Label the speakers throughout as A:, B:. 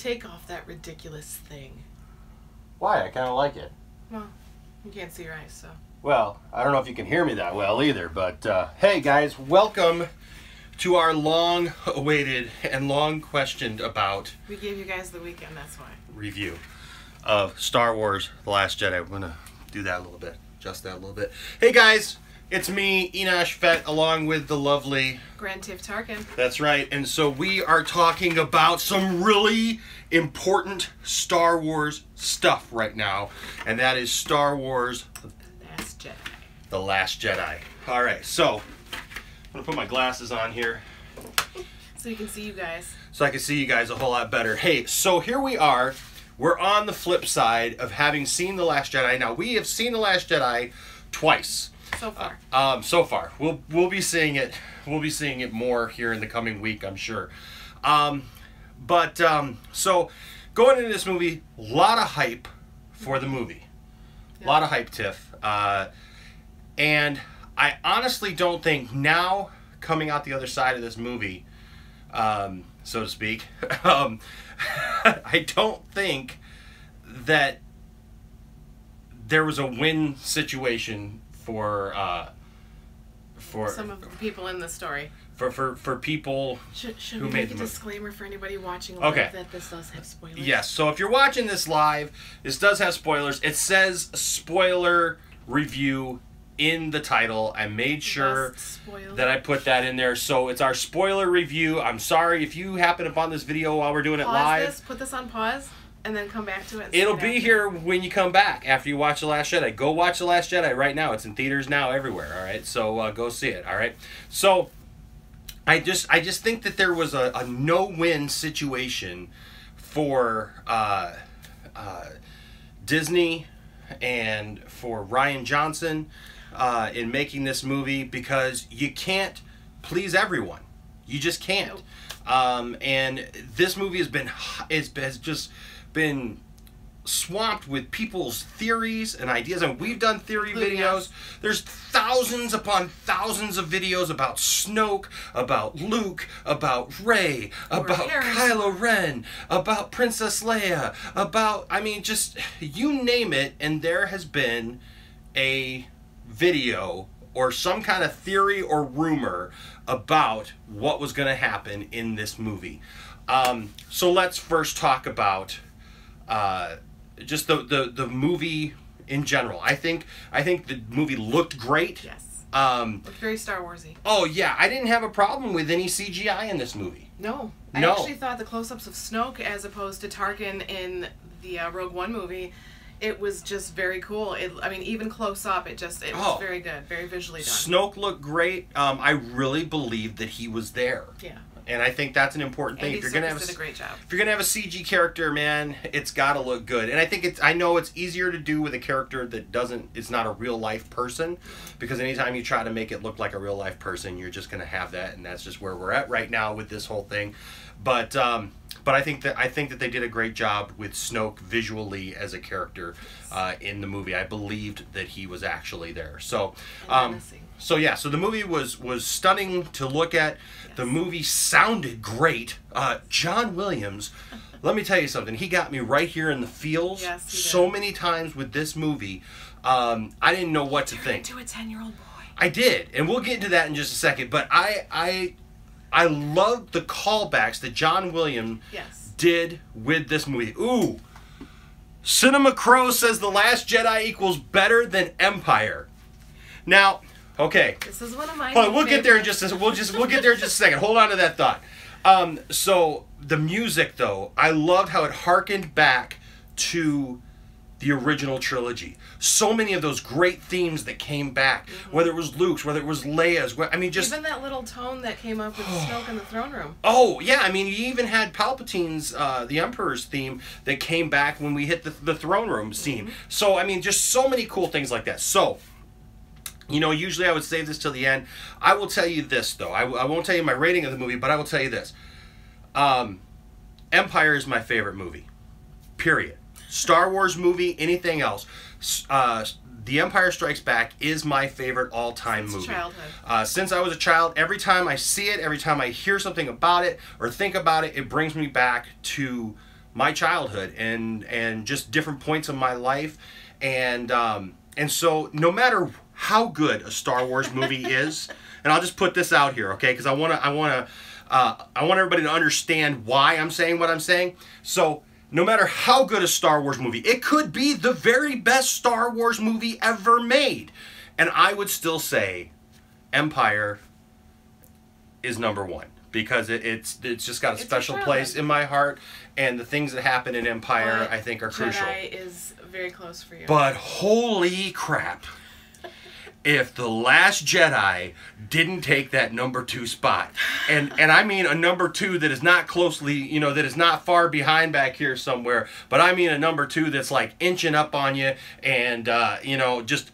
A: Take off that ridiculous thing.
B: Why? I kind of like it.
A: Well, you can't see your eyes, so.
B: Well, I don't know if you can hear me that well either, but hey guys, welcome to our long-awaited and long-questioned about...
A: We gave you guys the weekend, that's why.
B: ...review of Star Wars The Last Jedi. I'm going to do that a little bit, adjust that a little bit. Hey guys, it's me, EnoshFett, along with the lovely...
A: Grand Tiff Tarkin.
B: That's right, and so we are talking about some really important Star Wars stuff right now, and that is Star Wars...
A: Last Jedi.
B: The Last Jedi. All right, so I'm gonna put my glasses on here
A: so you can see you guys.
B: So I can see you guys a whole lot better. Hey, so here we are. We're on the flip side of having seen The Last Jedi. Now we have seen The Last Jedi twice.
A: So far.
B: So far. We'll be seeing it. We'll be seeing it more here in the coming week, I'm sure. So going into this movie, a lot of hype for the movie. A lot of hype, Tiff. And I honestly don't think now, coming out the other side of this movie, so to speak, I don't think that there was a win situation for
A: some of the people in the story.
B: For people
A: should
B: who
A: we
B: made
A: make
B: the
A: a
B: movie.
A: disclaimer for anybody watching live that this does have spoilers?
B: Yes, so if you're watching this live, this does have spoilers. It says spoiler review in the title. I made sure that I put that in there. So it's our spoiler review. I'm sorry if you happen upon this video while we're doing it live.
A: Put this on pause and then come back to it.
B: It'll be here when you come back after you watch The Last Jedi. Go watch The Last Jedi right now. It's in theaters now everywhere, all right? So go see it, all right? So I just think that there was a no-win situation for Disney and for Rian Johnson in making this movie, because you can't please everyone. You just can't. Nope. And this movie has just been swamped with people's theories and ideas, and we've done theory videos. There's thousands upon thousands of videos about Snoke, about Luke, about Rey, about Kylo Ren, about Princess Leia, about, I mean, just you name it, and there has been a video or some kind of theory or rumor about what was going to happen in this movie. So let's first talk about just the movie in general. I think the movie looked great.
A: Yes.
B: Looked
A: very Star Warsy.
B: Oh yeah, I didn't have a problem with any CGI in this movie.
A: No. I actually thought the close-ups of Snoke as opposed to Tarkin in the Rogue One movie, it was just very cool. I mean, even close up, it was very good, very visually done.
B: Snoke looked great. I really believed that he was there.
A: Yeah.
B: And I think that's an important thing.
A: If you're gonna have a great job.
B: If you're gonna have a CG character, man, it's gotta look good. And I think I know it's easier to do with a character that it's not a real life person, because anytime you try to make it look like a real life person, you're just gonna have that, and that's just where we're at right now with this whole thing. But I think that they did a great job with Snoke visually as a character in the movie. I believed that he was actually there. So so the movie was stunning to look at. Yes. The movie sounded great. John Williams, let me tell you something. He got me right here in the feels.
A: Yes, he did.
B: So many times with this movie. I didn't know what to think.
A: To a 10-year-old boy.
B: I did, and we'll get into that in just a second. But I love the callbacks that John Williams did with this movie. Ooh, Cinema Crow says The Last Jedi equals better than Empire. Now, okay.
A: This is one of my.
B: We'll get there in just we'll get there in just a second. Hold on to that thought. So the music, though, I loved how it harkened back to the original trilogy. So many of those great themes that came back, whether it was Luke's, whether it was Leia's, I mean, just...
A: Even that little tone that came up with Snoke in the throne room.
B: Oh, yeah, I mean, you even had Palpatine's, the Emperor's theme that came back when we hit the throne room scene. So, I mean, just so many cool things like that. So, you know, usually I would save this till the end. I will tell you this, though. I won't tell you my rating of the movie, but I will tell you this. Empire is my favorite movie. Period. Star Wars movie, anything else. The Empire Strikes Back is my favorite all-time movie.
A: Childhood.
B: Since I was a child, every time I see it, every time I hear something about it or think about it, it brings me back to my childhood and just different points of my life, and so no matter how good a Star Wars movie is, and I'll just put this out here, okay, because I want everybody to understand why I'm saying what I'm saying. So no matter how good a Star Wars movie, it could be the very best Star Wars movie ever made, and I would still say Empire is number one, because it's just got a special place in my heart, and the things that happen in Empire, I think, are crucial.
A: Jedi is very close for you.
B: But holy crap, if The Last Jedi didn't take that number 2 spot, and I mean a number 2 that is not closely, that is not far behind back here somewhere, but I mean a number 2 that's like inching up on you, and just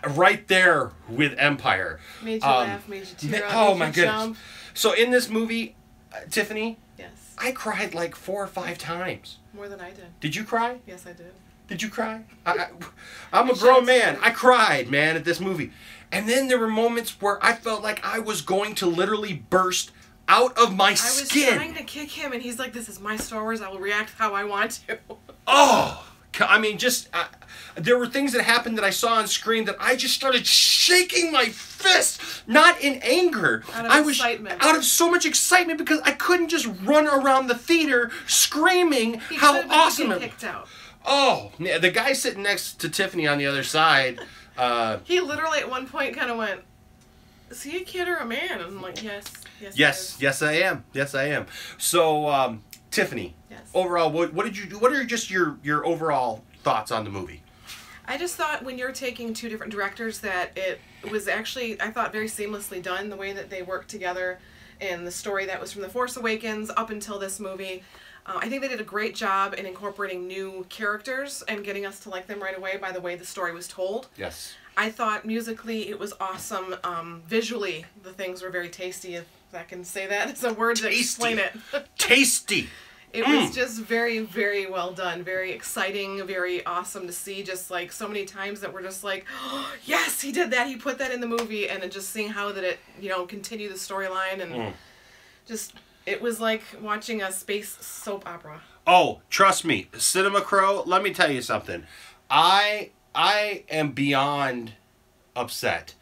B: right there with Empire.
A: Made you laugh, made you tear up,
B: oh my goodness.
A: Jump.
B: So in this movie, Tiffany,
A: yes,
B: I cried like 4 or 5 times.
A: More than I did.
B: Did you cry?
A: Yes, I did.
B: Did you cry? I'm a grown man. I cried, man, at this movie. And then there were moments where I felt like I was going to literally burst out of my skin.
A: I was trying to kick him, and he's like, "This is my Star Wars. I will react how I want to."
B: Oh, I mean, just there were things that happened that I saw on screen that I just started shaking my fist, not in anger.
A: Out of excitement.
B: Out of so much excitement, because I couldn't just run around the theater screaming how awesome it was.
A: Kicked out.
B: Oh, the guy sitting next to Tiffany on the other side.
A: He literally at one point kind of went, "Is he a kid or a man?" And I'm like, yes,
B: I am. Yes, I am. So, Tiffany,
A: yes.
B: Overall, what did you do? What are just your overall thoughts on the movie?
A: I just thought when you're taking 2 different directors that it was actually, I thought, very seamlessly done, the way that they worked together, and the story that was from The Force Awakens up until this movie. I think they did a great job in incorporating new characters and getting us to like them right away by the way the story was told.
B: Yes.
A: I thought musically it was awesome. Visually, the things were very tasty, if I can say that. It's a word to explain it.
B: Tasty.
A: It was just very, very well done. Very exciting, very awesome to see. Just like so many times that we're just like, oh, yes, he did that. He put that in the movie. And then just seeing how that it, continued the storyline. And just, it was like watching a space soap opera.
B: Oh, trust me. Cinema Crow, let me tell you something. I am beyond upset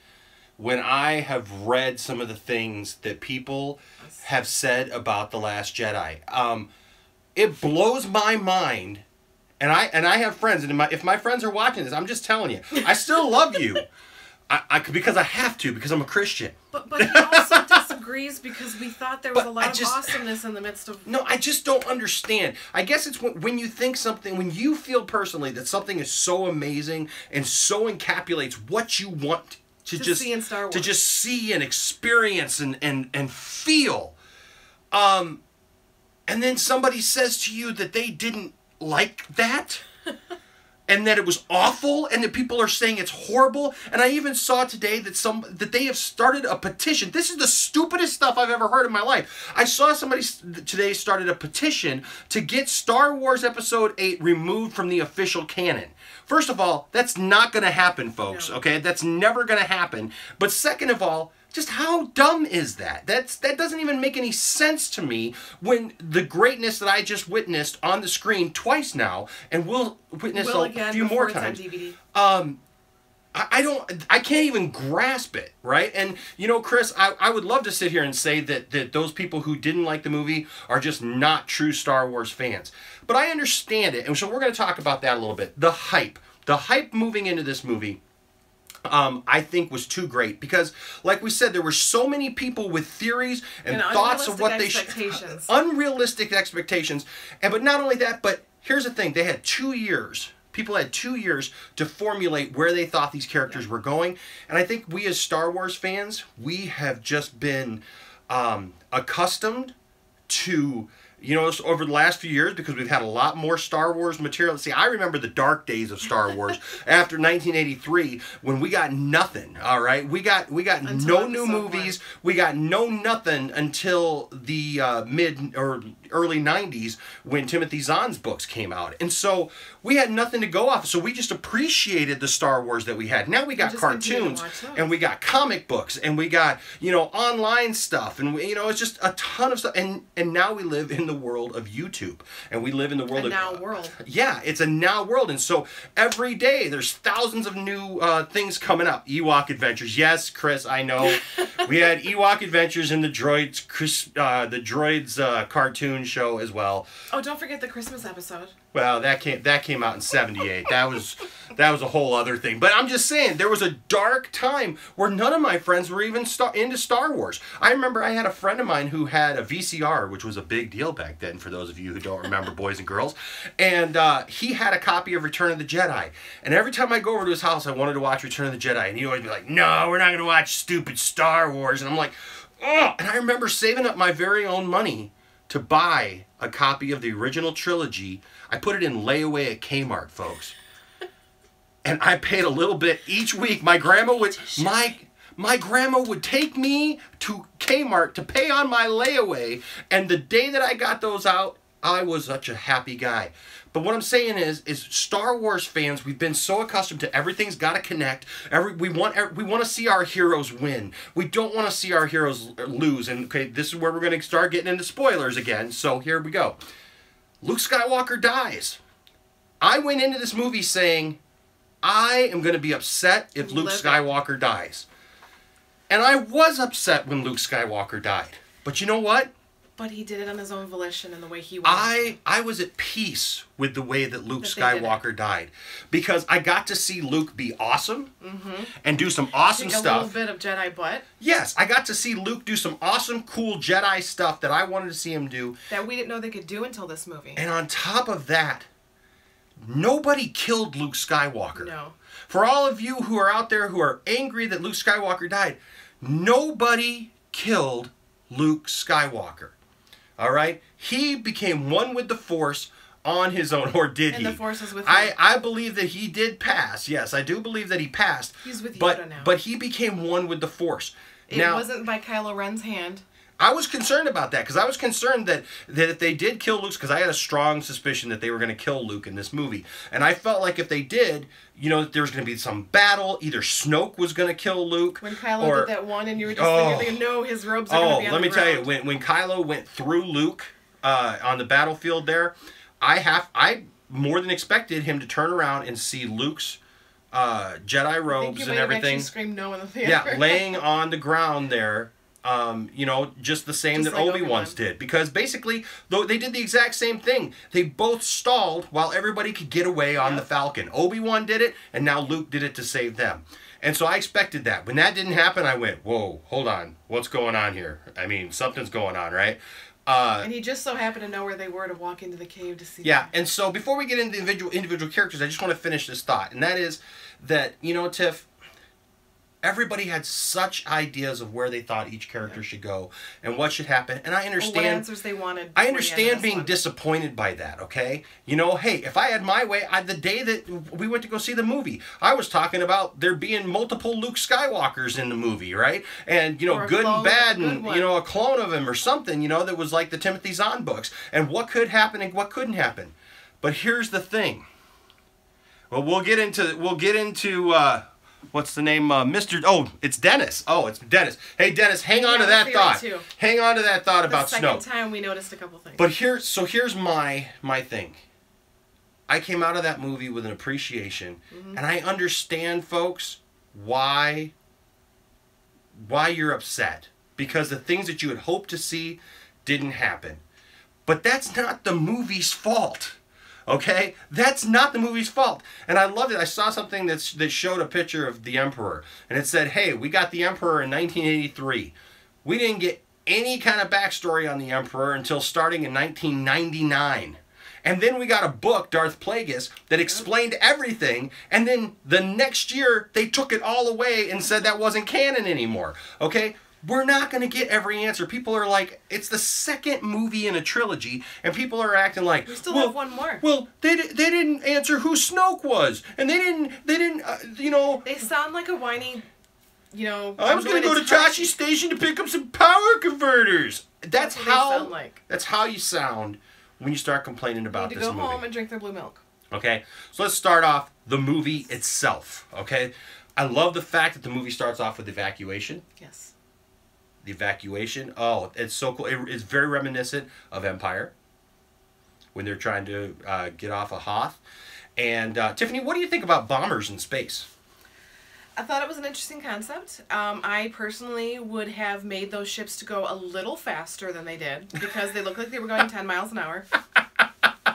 B: when I have read some of the things that people have said about The Last Jedi. It blows my mind, and I have friends, and if my friends are watching this, I'm just telling you, I still love you, because I have to, because I'm a Christian.
A: But he also disagrees because we thought there was a lot of awesomeness in the midst of...
B: No, I just don't understand. I guess it's when you think something, when you feel personally that something is so amazing and so encapsulates what you want to just
A: see in Star Wars.
B: To just see and experience and feel. And then somebody says to you that they didn't like that, and that it was awful, and that people are saying it's horrible. And I even saw today that they have started a petition. This is the stupidest stuff I've ever heard in my life. I saw somebody today started a petition to get Star Wars Episode 8 removed from the official canon. First of all, that's not going to happen, folks, okay? That's never going to happen. But second of all, just how dumb is that? That doesn't even make any sense to me when the greatness that I just witnessed on the screen twice now, and will witness a few more times. I can't even grasp it, right? And, Chris, I would love to sit here and say that those people who didn't like the movie are just not true Star Wars fans. But I understand it, and so we're going to talk about that a little bit. The hype moving into this movie, I think was too great, because, like we said, there were so many people with theories and thoughts of what they should... Unrealistic expectations. But not only that, but here's the thing. They had 2 years. People had 2 years to formulate where they thought these characters were going. And I think we as Star Wars fans, we have just been accustomed to... over the last few years, because we've had a lot more Star Wars material. See, I remember the dark days of Star Wars after 1983, when we got nothing, all right? We got no new movies. We got no nothing until the mid or early 90s, when Timothy Zahn's books came out. And so we had nothing to go off. So we just appreciated the Star Wars that we had. Now we got cartoons, and we got comic books, and we got, online stuff, and it's just a ton of stuff. And now we live in the the world of YouTube, and we live in the world
A: a now world.
B: Yeah, it's a now world, and so every day there's thousands of new things coming up. Ewok Adventures, yes, Chris, I know. We had Ewok Adventures in the Droids, cartoon show as well.
A: Oh, don't forget the Christmas episode.
B: Well, that came out in '78. That was a whole other thing. But I'm just saying, there was a dark time where none of my friends were even into Star Wars. I remember I had a friend of mine who had a VCR, which was a big deal back then for those of you who don't remember, boys and girls. And he had a copy of Return of the Jedi. And every time I go over to his house, I wanted to watch Return of the Jedi. And he'd always be like, no, we're not going to watch stupid Star Wars. And I'm like, oh. And I remember saving up my very own money to buy a copy of the original trilogy. I put it in layaway at Kmart, folks. And I paid a little bit each week. My grandma would take me to Kmart to pay on my layaway, and the day that I got those out, I was such a happy guy. But what I'm saying is Star Wars fans, we've been so accustomed to everything's got to connect. We want to see our heroes win. We don't want to see our heroes lose. And okay, this is where we're going to start getting into spoilers again. So here we go. Luke Skywalker dies. I went into this movie saying, I am going to be upset if Luke Skywalker dies. And I was upset when Luke Skywalker died. But you know what?
A: But he did it on his own volition and the way he wanted.
B: I was at peace with the way that Luke Skywalker died. Because I got to see Luke be awesome and do some awesome stuff.
A: A little bit of Jedi butt.
B: Yes, I got to see Luke do some awesome, cool Jedi stuff that I wanted to see him do.
A: That we didn't know they could do until this movie.
B: And on top of that, nobody killed Luke Skywalker.
A: No.
B: For all of you who are out there who are angry that Luke Skywalker died, nobody killed Luke Skywalker. All right? He became one with the Force on his own, or did he?
A: And the Force is with him.
B: I believe that he did pass. Yes, I do believe that he passed.
A: He's with Yoda now.
B: But he became one with the Force.
A: It wasn't by Kylo Ren's hand.
B: I was concerned about that, because I was concerned that if they did kill Luke, because I had a strong suspicion that they were going to kill Luke in this movie. And I felt like if they did, you know, there was going to be some battle. Either Snoke was going to kill Luke.
A: When Kylo did that one and you were just thinking, no, his robes are going to be on the ground.
B: Let me tell you, when Kylo went through Luke on the battlefield there, I more than expected him to turn around and see Luke's Jedi robes and everything.
A: Screamed no in the theater.
B: Yeah, laying on the ground there. You know, just the same that like Obi-Wan's did. Because basically, though they did the exact same thing. They both stalled while everybody could get away on the Falcon. Obi-Wan did it, and now Luke did it to save them. And so I expected that. When that didn't happen, I went, whoa, hold on. What's going on here? I mean, something's going on, right?
A: And he just so happened to know where they were to walk into the cave to see them.
B: And so before we get into the individual characters, I just want to finish this thought. And that is that, you know, Tiff, everybody had such ideas of where they thought each character should go and what should happen. And I understand...
A: what answers they wanted.
B: I understand being disappointed by that, okay? You know, hey, if I had my way, the day that we went to go see the movie, I was talking about there being multiple Luke Skywalkers in the movie, right? And, you know, good and bad and, you know, a clone of him or something, you know, that was like the Timothy Zahn books. And what could happen and what couldn't happen. But here's the thing. Well, we'll get into what's the name? It's Dennis. Oh, it's Dennis. Hey, Dennis, hang on to that thought. Hang on to that thought about Snoke.
A: The second time we noticed a couple things.
B: But here's my thing. I came out of that movie with an appreciation, and I understand, folks, why you're upset. Because the things that you had hoped to see didn't happen. But that's not the movie's fault. Okay? That's not the movie's fault. And I loved it. I saw something that showed a picture of the Emperor. And it said, hey, we got the Emperor in 1983. We didn't get any kind of backstory on the Emperor until starting in 1999. And then we got a book, Darth Plagueis, that explained everything. And then the next year, they took it all away and said that wasn't canon anymore. Okay? We're not going to get every answer. People are like, it's the second movie in a trilogy, and people are acting like,
A: we still have one more.
B: Well, they didn't answer who Snoke was, and they didn't, you know.
A: They sound like a whiny, you know.
B: I was going to go to Tashi Station to pick up some power converters. That's how
A: they sound like.
B: That's how you sound when you start complaining about this movie.
A: They need to go home and drink their blue milk.
B: Okay, so let's start off the movie itself. Okay, I love the fact that the movie starts off with evacuation.
A: Yes.
B: The evacuation. Oh, it's so cool. It's very reminiscent of Empire. when they're trying to get off of Hoth. And Tiffany, what do you think about bombers in space?
A: I thought it was an interesting concept. I personally would have made those ships to go a little faster than they did because they looked like they were going 10 miles an hour.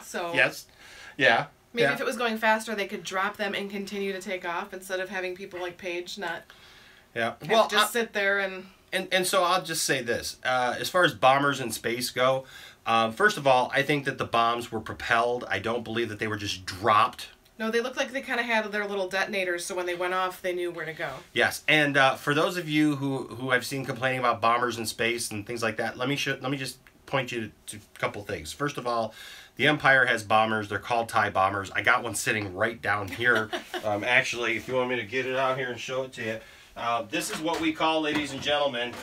A: So
B: yes, yeah.
A: Maybe if it was going faster, they could drop them and continue to take off instead of having people like Paige not.
B: Yeah.
A: Well, just sit there and.
B: And so I'll just say this: as far as bombers in space go, first of all, I think that the bombs were propelled. I don't believe that they were just dropped.
A: No, they looked like they kind of had their little detonators, so when they went off, they knew where to go.
B: Yes, and for those of you who I've seen complaining about bombers in space and things like that, let me just point you to a couple things. First of all, the Empire has bombers. They're called TIE bombers. I got one sitting right down here. Actually, if you want me to get it out here and show it to you. This is what we call, ladies and gentlemen,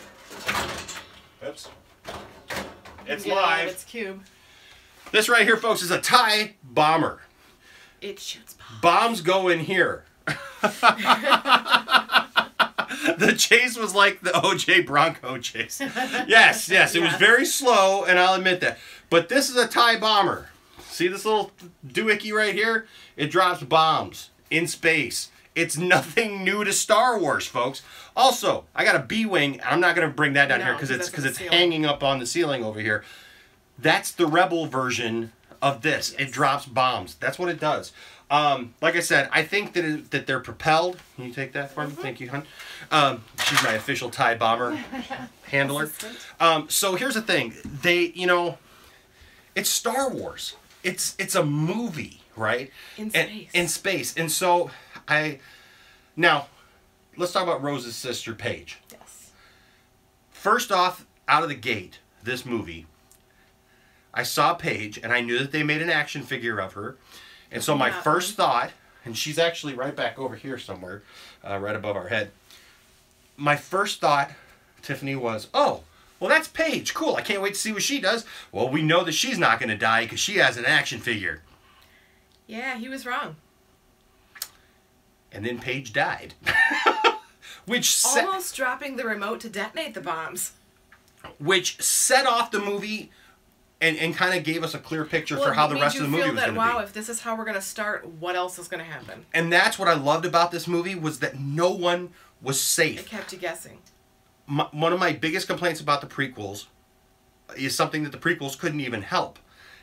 B: oops, it's live.
A: It's cube.
B: This right here, folks, is a TIE bomber.
A: It shoots bombs.
B: Bombs go in here. The chase was like the OJ Bronco chase. Yes, it was very slow, and I'll admit that. But this is a TIE bomber. See this little doohickey right here? It drops bombs in space. It's nothing new to Star Wars, folks. Also, I got a B-wing. I'm not going to bring that down here because it's hanging up on the ceiling over here. That's the Rebel version of this. Yes. It drops bombs. That's what it does. Like I said, I think that they're propelled. Can you take that for me? Thank you, hon. She's my official TIE bomber handler. So here's the thing. It's Star Wars. It's a movie, right?
A: In space.
B: In space. And so now, let's talk about Rose's sister, Paige.
A: Yes.
B: First off, out of the gate, this movie, I saw Paige, and I knew that they made an action figure of her. And so my first thought, and she's actually right back over here somewhere, right above our head. My first thought, Tiffany, was, oh, well, that's Paige. Cool. I can't wait to see what she does. Well, we know that she's not going to die because she has an action figure.
A: Yeah, he was wrong.
B: And then Paige died.
A: Almost dropping the remote to detonate the bombs.
B: Which set off the movie and kind of gave us a clear picture for how the rest of the movie was going to be.
A: Wow, if this is how we're going to start, what else is going to happen?
B: And that's what I loved about this movie, was that no one was safe.
A: It kept you guessing.
B: One of my biggest complaints about the prequels is something that the prequels couldn't even help.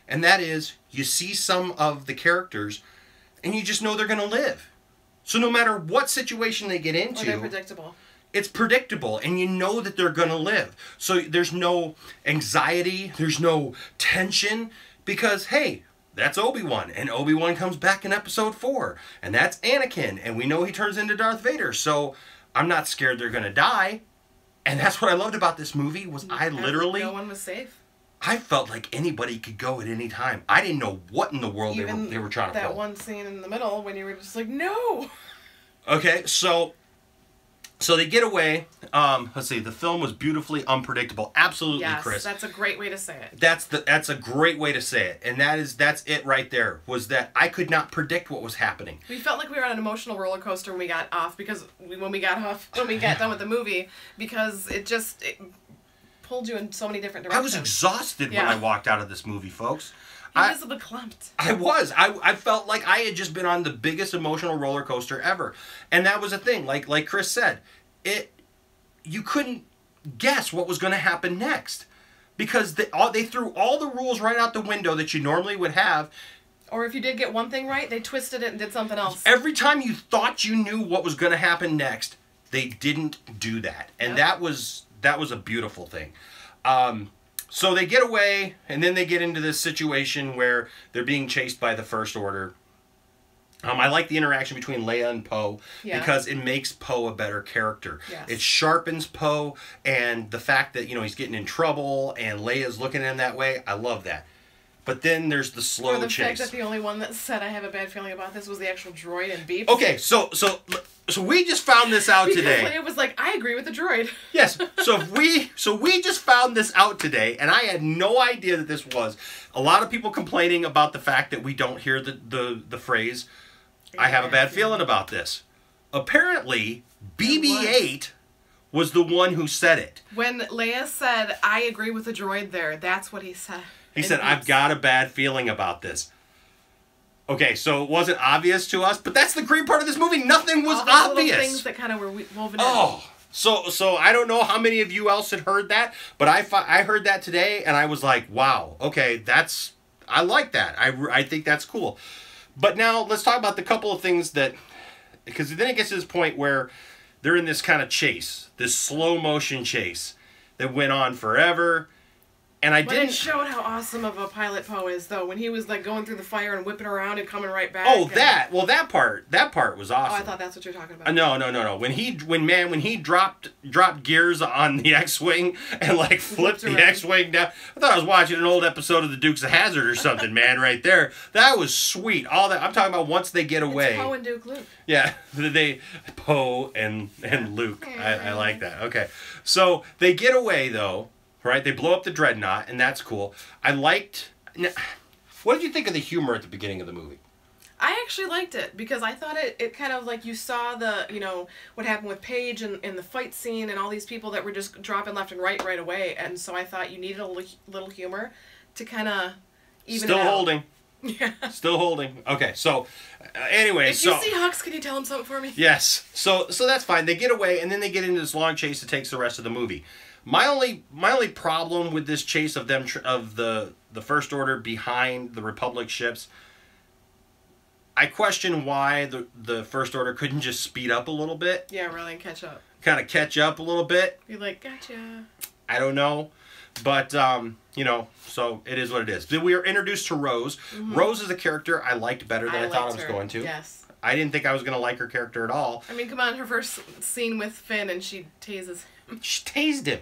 B: And that is, you see some of the characters, and you just know they're going to live. So no matter what situation they get into,
A: they're predictable.
B: It's predictable, and you know that they're going to live. So there's no anxiety, there's no tension, because, hey, that's Obi-Wan, and Obi-Wan comes back in episode 4, and that's Anakin, and we know he turns into Darth Vader, so I'm not scared they're going to die. And that's what I loved about this movie, was I literally...
A: No one was safe.
B: I felt like anybody could go at any time. I didn't know what in the world they were trying to pull.
A: That one scene in the middle when you were just like, no!
B: Okay, so they get away. Let's see. The film was beautifully unpredictable. Absolutely,
A: yes,
B: Chris.
A: That's a great way to say it.
B: That's a great way to say it, and that's it right there. Was that I could not predict what was happening.
A: We felt like we were on an emotional roller coaster when we got off when we got done with the movie, because it pulled you in so many different directions.
B: I was exhausted when I walked out of this movie, folks.
A: I was beclumped.
B: I was. I felt like I had just been on the biggest emotional roller coaster ever. And that was the thing. Like Chris said, you couldn't guess what was going to happen next. Because they threw all the rules right out the window that you normally would have.
A: Or if you did get one thing right, they twisted it and did something else.
B: Every time you thought you knew what was going to happen next, they didn't do that. And that was a beautiful thing. So they get away, and then they get into this situation where they're being chased by the First Order. I like the interaction between Leia and Poe because it makes Poe a better character.
A: Yes.
B: It sharpens Poe, and the fact that he's getting in trouble and Leia's looking at him that way, I love that. But then there's the slow chase.
A: The fact that the only one that said I have a bad feeling about this was the actual droid and Beep.
B: Okay, so we just found this out today.
A: Because Leia was like, I agree with the droid.
B: Yes. So we just found this out today, and I had no idea that this was. A lot of people complaining about the fact that we don't hear the phrase, I have a bad feeling about this. Apparently, BB-8 was the one who said it.
A: When Leia said, I agree with the droid there, that's what he said.
B: He said, I've got a bad feeling about this. Okay, so it wasn't obvious to us, but that's the great part of this movie. Nothing was
A: all those
B: obvious.
A: Little things that kind of were woven in.
B: Oh, so I don't know how many of you else had heard that, but I heard that today, and I was like, wow, okay, I like that. I think that's cool. But now let's talk about the couple of things that, because then it gets to this point where they're in this kind of chase, this slow motion chase that went on forever. And it
A: showed how awesome of a pilot Poe is, though, when he was like going through the fire and whipping around and coming right back.
B: Oh, that part was awesome.
A: Oh, I thought that's what you're talking about.
B: No. When he dropped gears on the X-wing and like flipped the X-wing down, I thought I was watching an old episode of the Dukes of Hazzard or something, man. Right there, that was sweet. All that I'm talking about. Once they get away,
A: it's Poe and Duke Luke.
B: Yeah, Poe and Luke. I like that. Okay, so they get away though. Right, they blow up the dreadnought, and that's cool. What did you think of the humor at the beginning of the movie?
A: I actually liked it because I thought it kind of like you saw what happened with Paige in the fight scene and all these people that were just dropping left and right away, and so I thought you needed a little humor to kind of even it out.
B: Still holding.
A: Yeah.
B: Still holding. Okay, so anyway,
A: if you see Hux, can you tell him something for me?
B: Yes. So that's fine. They get away, and then they get into this long chase that takes the rest of the movie. My only problem with this chase of them of the First Order behind the Republic ships, I question why the First Order couldn't just speed up a little bit.
A: Yeah, really, and catch up.
B: Kind of catch up a little bit.
A: Be like, gotcha.
B: I don't know, but so it is what it is. Then we are introduced to Rose. Mm-hmm. Rose is a character I liked better than I thought I was going to.
A: Yes.
B: I didn't think I was going to like her character at all.
A: I mean, come on, her first scene with Finn and she tases him.
B: She tased him.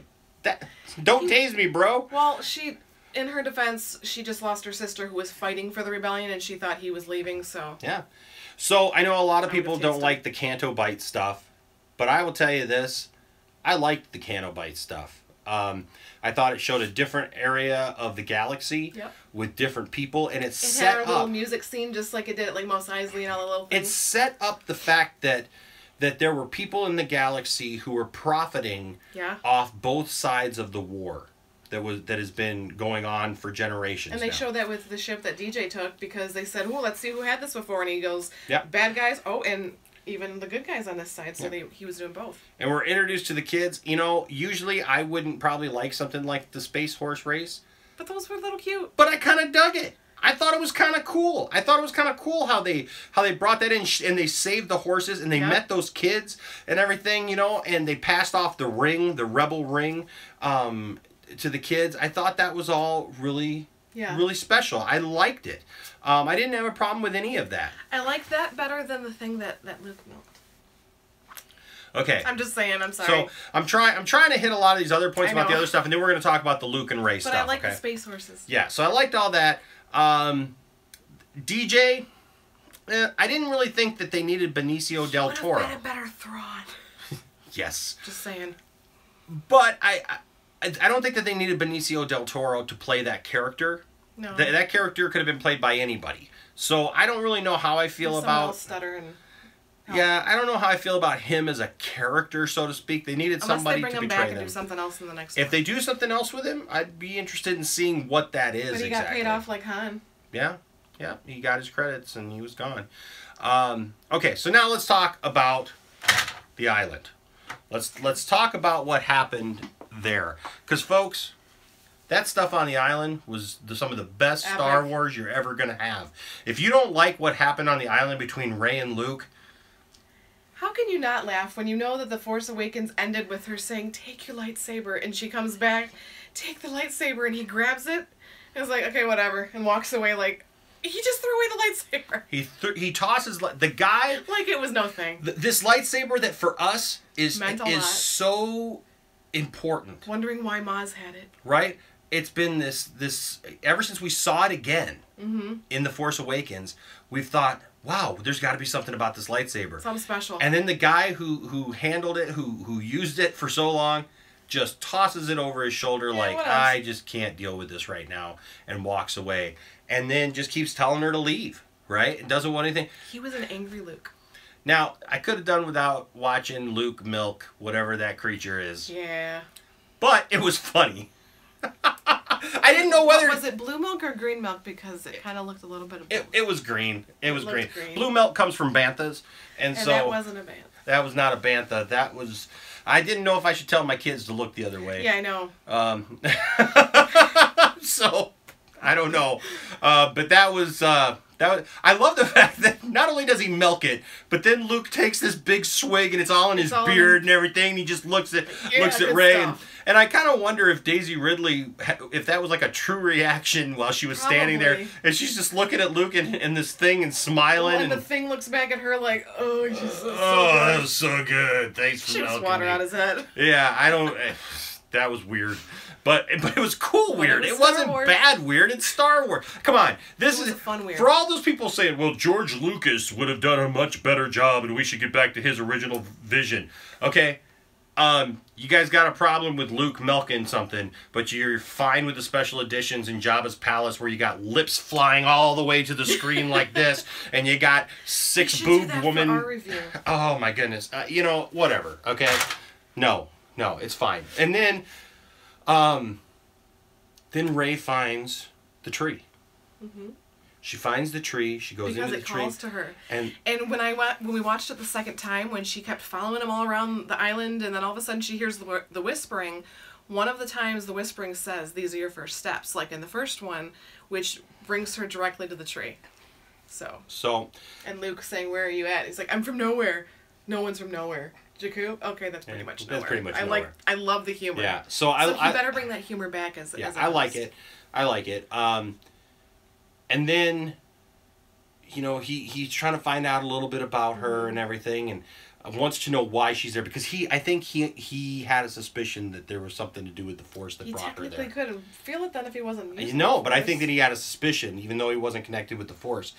B: Don't tase me, bro.
A: Well, in her defense, she just lost her sister who was fighting for the rebellion, and she thought he was leaving, so...
B: Yeah. So, I know a lot of people don't like the Canto Bite stuff, but I will tell you this. I liked the Canto Bite stuff. I thought it showed a different area of the galaxy with different people, and it set
A: had a little music scene just like it did at like Mos Eisley and all the little things.
B: It set up the fact that there were people in the galaxy who were profiting off both sides of the war that has been going on for generations.
A: And they showed that with the ship that DJ took because they said, "Oh, let's see who had this before." And he goes, "Bad guys. Oh, and even the good guys on this side." So he was doing both. And
B: we're introduced to the kids. Usually I wouldn't probably like something like the Space Horse Race,
A: but those were a little cute.
B: But I kind of dug it. I thought it was kind of cool. How they brought that in and they saved the horses and they met those kids and everything, and they passed off the ring, the rebel ring, to the kids. I thought that was all really special. I liked it. I didn't have a problem with any of that.
A: I liked that better than the thing that Luke milked.
B: Okay.
A: I'm just saying, I'm sorry.
B: So I'm trying to hit a lot of these other points about the other stuff, and then we're going to talk about the Luke and Rey stuff.
A: But I like the space horses.
B: Yeah, so I liked all that. DJ, I didn't really think that they needed Benicio del Toro.
A: Would have been a better Thrawn.
B: Yes.
A: Just saying.
B: But I don't think that they needed Benicio del Toro to play that character.
A: No.
B: That character could have been played by anybody. So I don't really know how I feel about...
A: stutter and...
B: Yeah, I don't know how I feel about him as a character, so to speak. They needed somebody to betray them.
A: Unless they bring him back and do something else in the next one.
B: If they do something else with him, I'd be interested in seeing what that is. But
A: he got paid off like Han.
B: Yeah, he got his credits and he was gone. Okay, so now let's talk about the island. Let's talk about what happened there, because folks, that stuff on the island was some of the best Star Wars you're ever gonna have. If you don't like what happened on the island between Rey and Luke.
A: How can you not laugh when you know that The Force Awakens ended with her saying, "Take your lightsaber," and she comes back, "Take the lightsaber," and he grabs it, and it's like, okay, whatever, and walks away like, he just threw away the lightsaber.
B: He tosses, the guy...
A: Like it was no thing.
B: This lightsaber that for us is so important.
A: Wondering why Maz had it.
B: Right? It's been this ever since we saw it again in The Force Awakens, we've thought, wow, there's got to be something about this lightsaber.
A: Something special.
B: And then the guy who handled it, who used it for so long, just tosses it over his shoulder like, I just can't deal with this right now, and walks away. And then just keeps telling her to leave, right? It doesn't want anything.
A: He was an angry Luke.
B: Now, I could have done without watching Luke milk whatever that creature is.
A: Yeah.
B: But it was funny. I didn't know whether...
A: Was it blue milk or green milk? Because it kind of looked a little bit of both.
B: It was green. It was green. Blue milk comes from banthas. And so...
A: that wasn't a bantha.
B: That was not a bantha. That was... I didn't know if I should tell my kids to look the other way.
A: Yeah, I know.
B: So, I don't know. But that was... I love the fact that not only does he milk it, but then Luke takes this big swig and it's all in his beard and everything. And he just looks at Rey, and I kind of wonder if Daisy Ridley, if that was like a true reaction while she was standing there, and she's just looking at Luke and this thing and smiling,
A: and the thing looks back at her like, oh,
B: that was so good. Thanks for milking me.
A: Water on his head.
B: Yeah, I don't. That was weird. But it was cool weird. It wasn't bad weird. It's Star Wars. Come on. This is
A: fun weird.
B: For all those people saying, well, George Lucas would have done a much better job and we should get back to his original vision. Okay. You guys got a problem with Luke milking something, but you're fine with the special editions in Jabba's palace where you got lips flying all the way to the screen like this, and you got six-boobed woman.
A: For our review.
B: Oh my goodness. You know, whatever. Okay. No, it's fine. And then Rey finds the tree. Mm-hmm. She finds the tree. She goes into the tree.
A: Because it calls to her.
B: And
A: when we watched it the second time, when she kept following him all around the island, and then all of a sudden she hears the whispering, one of the times the whispering says, "These are your first steps," like in the first one, which brings her directly to the tree. So. And Luke saying, "Where are you at?" He's like, "I'm from nowhere." No one's from nowhere. Jakku? Okay, that's pretty much nowhere.
B: That's pretty much nowhere.
A: I love the humor.
B: Yeah.
A: So you better bring that humor back as
B: I like it. I like it. And then, you know, he's trying to find out a little bit about her and everything, and wants to know why she's there, because I think he had a suspicion that there was something to do with the Force that brought her there.
A: He technically couldn't feel it then if he wasn't using
B: but I think that he had a suspicion, even though he wasn't connected with the Force.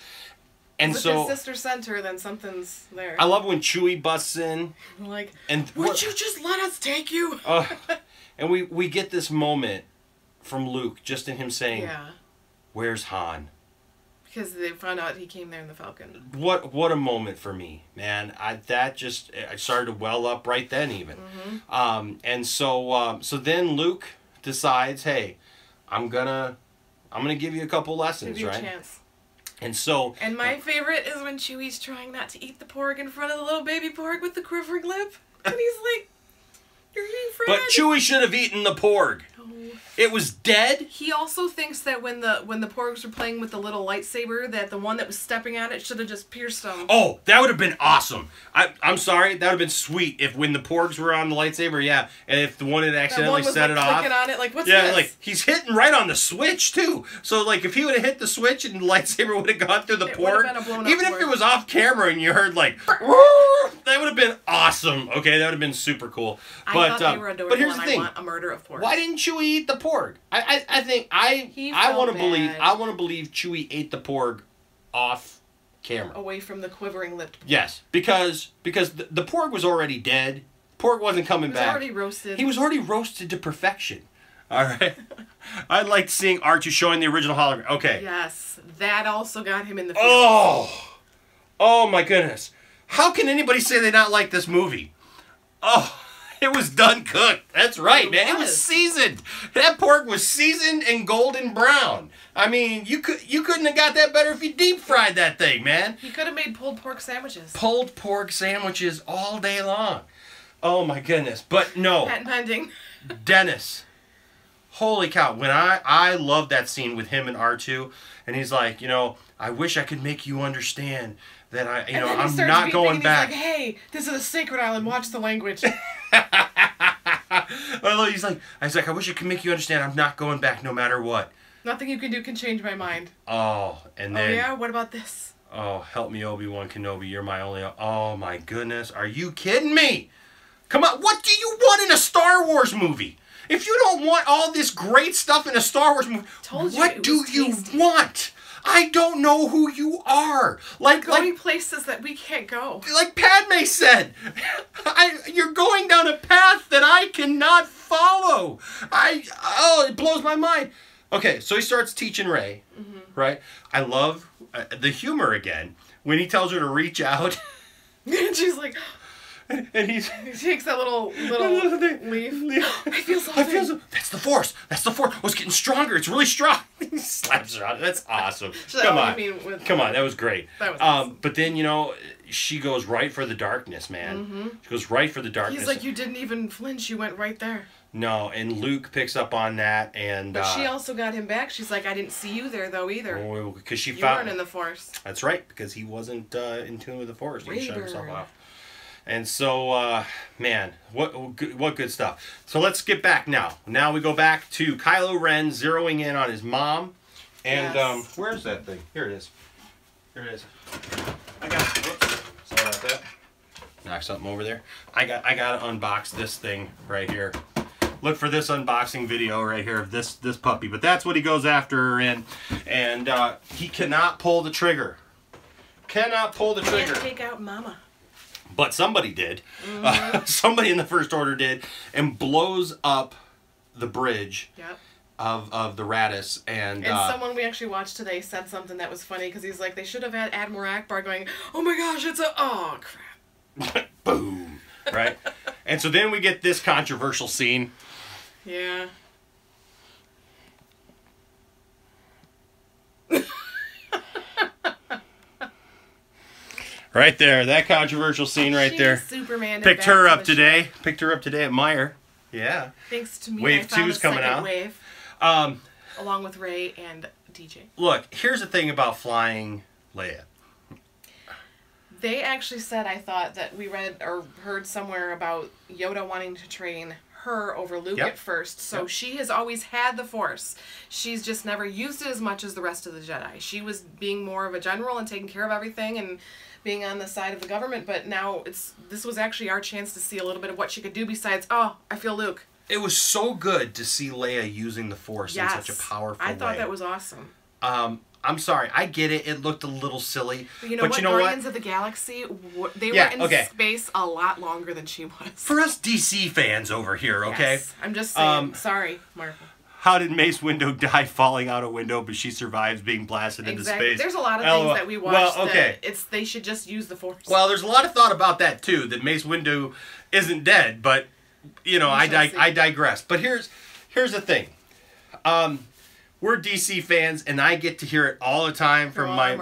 B: And
A: if his sister sent her, then something's there.
B: I love when Chewie busts in.
A: Like, would you just let us take you?
B: And we get this moment from Luke, just in him saying, "Where's Han?"
A: Because they found out he came there in the Falcon.
B: What a moment for me, man! I started to well up right then even. Mm-hmm. And so then Luke decides, hey, I'm gonna give you a couple lessons,
A: give you
B: right?
A: A chance.
B: And
A: my favorite is when Chewie's trying not to eat the porg in front of the little baby porg with the quivering lip, and he's like, "You're eating Fred."
B: But Chewie should have eaten the porg. It was dead.
A: He also thinks that when the porgs were playing with the little lightsaber, that the one that was stepping on it should have just pierced him.
B: Oh, that would have been awesome. I'm sorry, that would have been sweet if when the porgs were on the lightsaber, and if the one had accidentally set it off.
A: On it, like, what's this?
B: Like he's hitting right on the switch too. So like if he would have hit the switch and the lightsaber would have gone through the porg, even if it was off camera and you heard like, that would have been awesome. Okay, that would have been super cool.
A: I thought they were adorable,
B: but here's the thing:
A: I want a murder of porgs.
B: Why didn't Chewie eat the porg? I think I want to believe Chewie ate the porg off camera,
A: away from the quivering lipped porg.
B: Yes, because the porg was already dead. Porg wasn't coming back.
A: He was already roasted.
B: He was already roasted to perfection. All right. I liked seeing R2 showing the original hologram. Okay.
A: Yes, that also got him in the field.
B: Oh my goodness! How can anybody say they not like this movie? Oh. It was done cooked. That's right, man. It was seasoned. That pork was seasoned and golden brown. I mean, you couldn't have got that better if you deep fried that thing, man.
A: He could have made pulled pork sandwiches.
B: Pulled pork sandwiches all day long. Oh my goodness. But no.
A: Patent pending.
B: Dennis. Holy cow. When I love that scene with him and R2, and he's like, I wish I could make you understand that I'm not going back.
A: He's like, hey, this is a sacred island. Watch the language.
B: He's like, I wish I could make you understand I'm not going back no matter what.
A: Nothing you can do can change my mind.
B: Oh, and then...
A: Oh, yeah? What about this?
B: Oh, help me, Obi-Wan Kenobi. You're my only... Oh, my goodness. Are you kidding me? Come on. What do you want in a Star Wars movie? If you don't want all this great stuff in a Star Wars movie, what do you want? I don't know who you are.
A: Going places that we can't go.
B: Like Padme said, you're going down a path that I cannot follow. It blows my mind. Okay, so he starts teaching Rey, right? I love the humor again when he tells her to reach out.
A: And she's like,
B: And he
A: takes that little leaf. I feel something.
B: That's the Force. That's the Force. Oh, it's getting stronger. It's really strong. He slaps her on it. That's awesome. Come on. That was great.
A: That was awesome.
B: But then, she goes right for the darkness, man. She goes right for the darkness.
A: He's like, you didn't even flinch. You went right there.
B: No, and Luke picks up on that, and
A: but she also got him back. She's like, I didn't see you there though either.
B: Oh, because you
A: weren't in the Force.
B: That's right, because he wasn't in tune with the Force. He shut himself off. And so, man, what good stuff. So let's get back now. Now we go back to Kylo Ren zeroing in on his mom, and where's that thing? Here it is. Here it is. I got. Whoops. Sorry about that. Knock something over there. I got to unbox this thing right here. Look for this unboxing video right here of this puppy. But that's what he goes after, and he cannot pull the trigger. Cannot pull the trigger.
A: Can't take out Mama.
B: But somebody did. Somebody in the First Order did, and blows up the bridge.
A: Yep.
B: Of the Raddus, and
A: someone we actually watched today said something that was funny because he's like, they should have had Admiral Akbar going, oh my gosh, oh crap.
B: Boom. Right? And so then we get this controversial scene.
A: Yeah.
B: Right there, that controversial scene right there.
A: Superman.
B: Picked her up today. Picked her up today at Meijer. Yeah.
A: Thanks to me,
B: Wave 2's coming out.
A: Wave, along with Ray and DJ.
B: Look, here's the thing about flying Leia.
A: They actually said, I thought, that we read or heard somewhere about Yoda wanting to train her over Luke at first. So she has always had the Force. She's just never used it as much as the rest of the Jedi. She was being more of a general and taking care of everything and being on the side of the government. But now this was actually our chance to see a little bit of what she could do besides, oh, I feel Luke.
B: It was so good to see Leia using the Force in such a powerful way.
A: I thought that was awesome.
B: I'm sorry, I get it. It looked a little silly.
A: But you know what? Guardians of the Galaxy, they were in space a lot longer than she was.
B: For us DC fans over here, okay?
A: Yes. I'm just saying. Sorry, Marvel.
B: How did Mace Windu die falling out a window, but she survives being blasted into space?
A: There's a lot of things that we watched that they should just use the Force.
B: Well, there's a lot of thought about that, too, that Mace Windu isn't dead, but, I digress. But here's the thing. We're DC fans, and I get to hear it all the time from my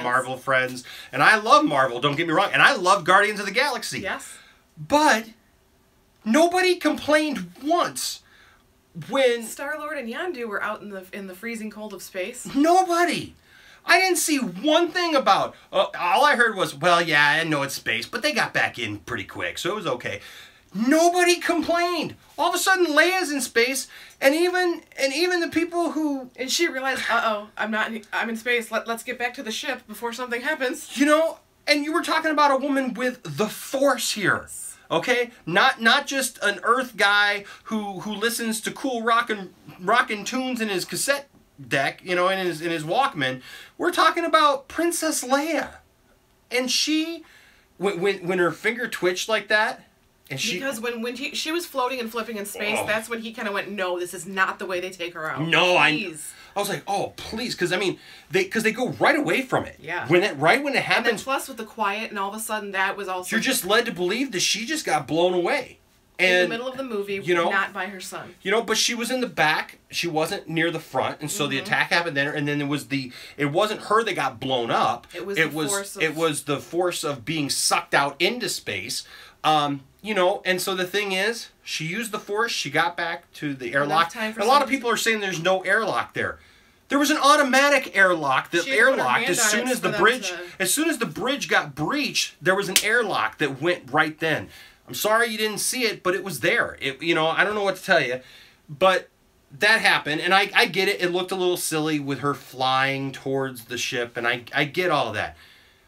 B: Marvel friends. And I love Marvel, don't get me wrong. And I love Guardians of the Galaxy.
A: Yes.
B: But nobody complained once when
A: Star-Lord and Yondu were out in the freezing cold of space.
B: Nobody. I didn't see one thing about. All I heard was, well, yeah, I know it's space, but they got back in pretty quick, so it was okay. Nobody complained. All of a sudden, Leia's in space, and even the people who...
A: And she realized, I'm in space. Let's get back to the ship before something happens.
B: And you were talking about a woman with the Force here.
A: Yes.
B: Okay? Not just an Earth guy who listens to cool rockin' tunes in his cassette deck, in his Walkman. We're talking about Princess Leia. And she, when her finger twitched like that,
A: because when she was floating and flipping in space, that's when he kind of went, no, this is not the way they take her out.
B: No, please. I was like, oh, please, because they go right away from it.
A: Yeah.
B: Right when it happens.
A: And then plus with the quiet, and all of a sudden that was also.
B: You're just led to believe that she just got blown away.
A: In the middle of the movie, not by her son.
B: But she was in the back. She wasn't near the front, and so the attack happened there. And then it wasn't her that got blown up. It was the force of being sucked out into space. And so the thing is, she used the Force, she got back to the airlock. A lot of people are saying there's no airlock there. There was an automatic airlock that airlocked as soon as the bridge got breached, there was an airlock that went right then. I'm sorry you didn't see it, but it was there. I don't know what to tell you, but that happened, and I get it. It looked a little silly with her flying towards the ship, and I get all that.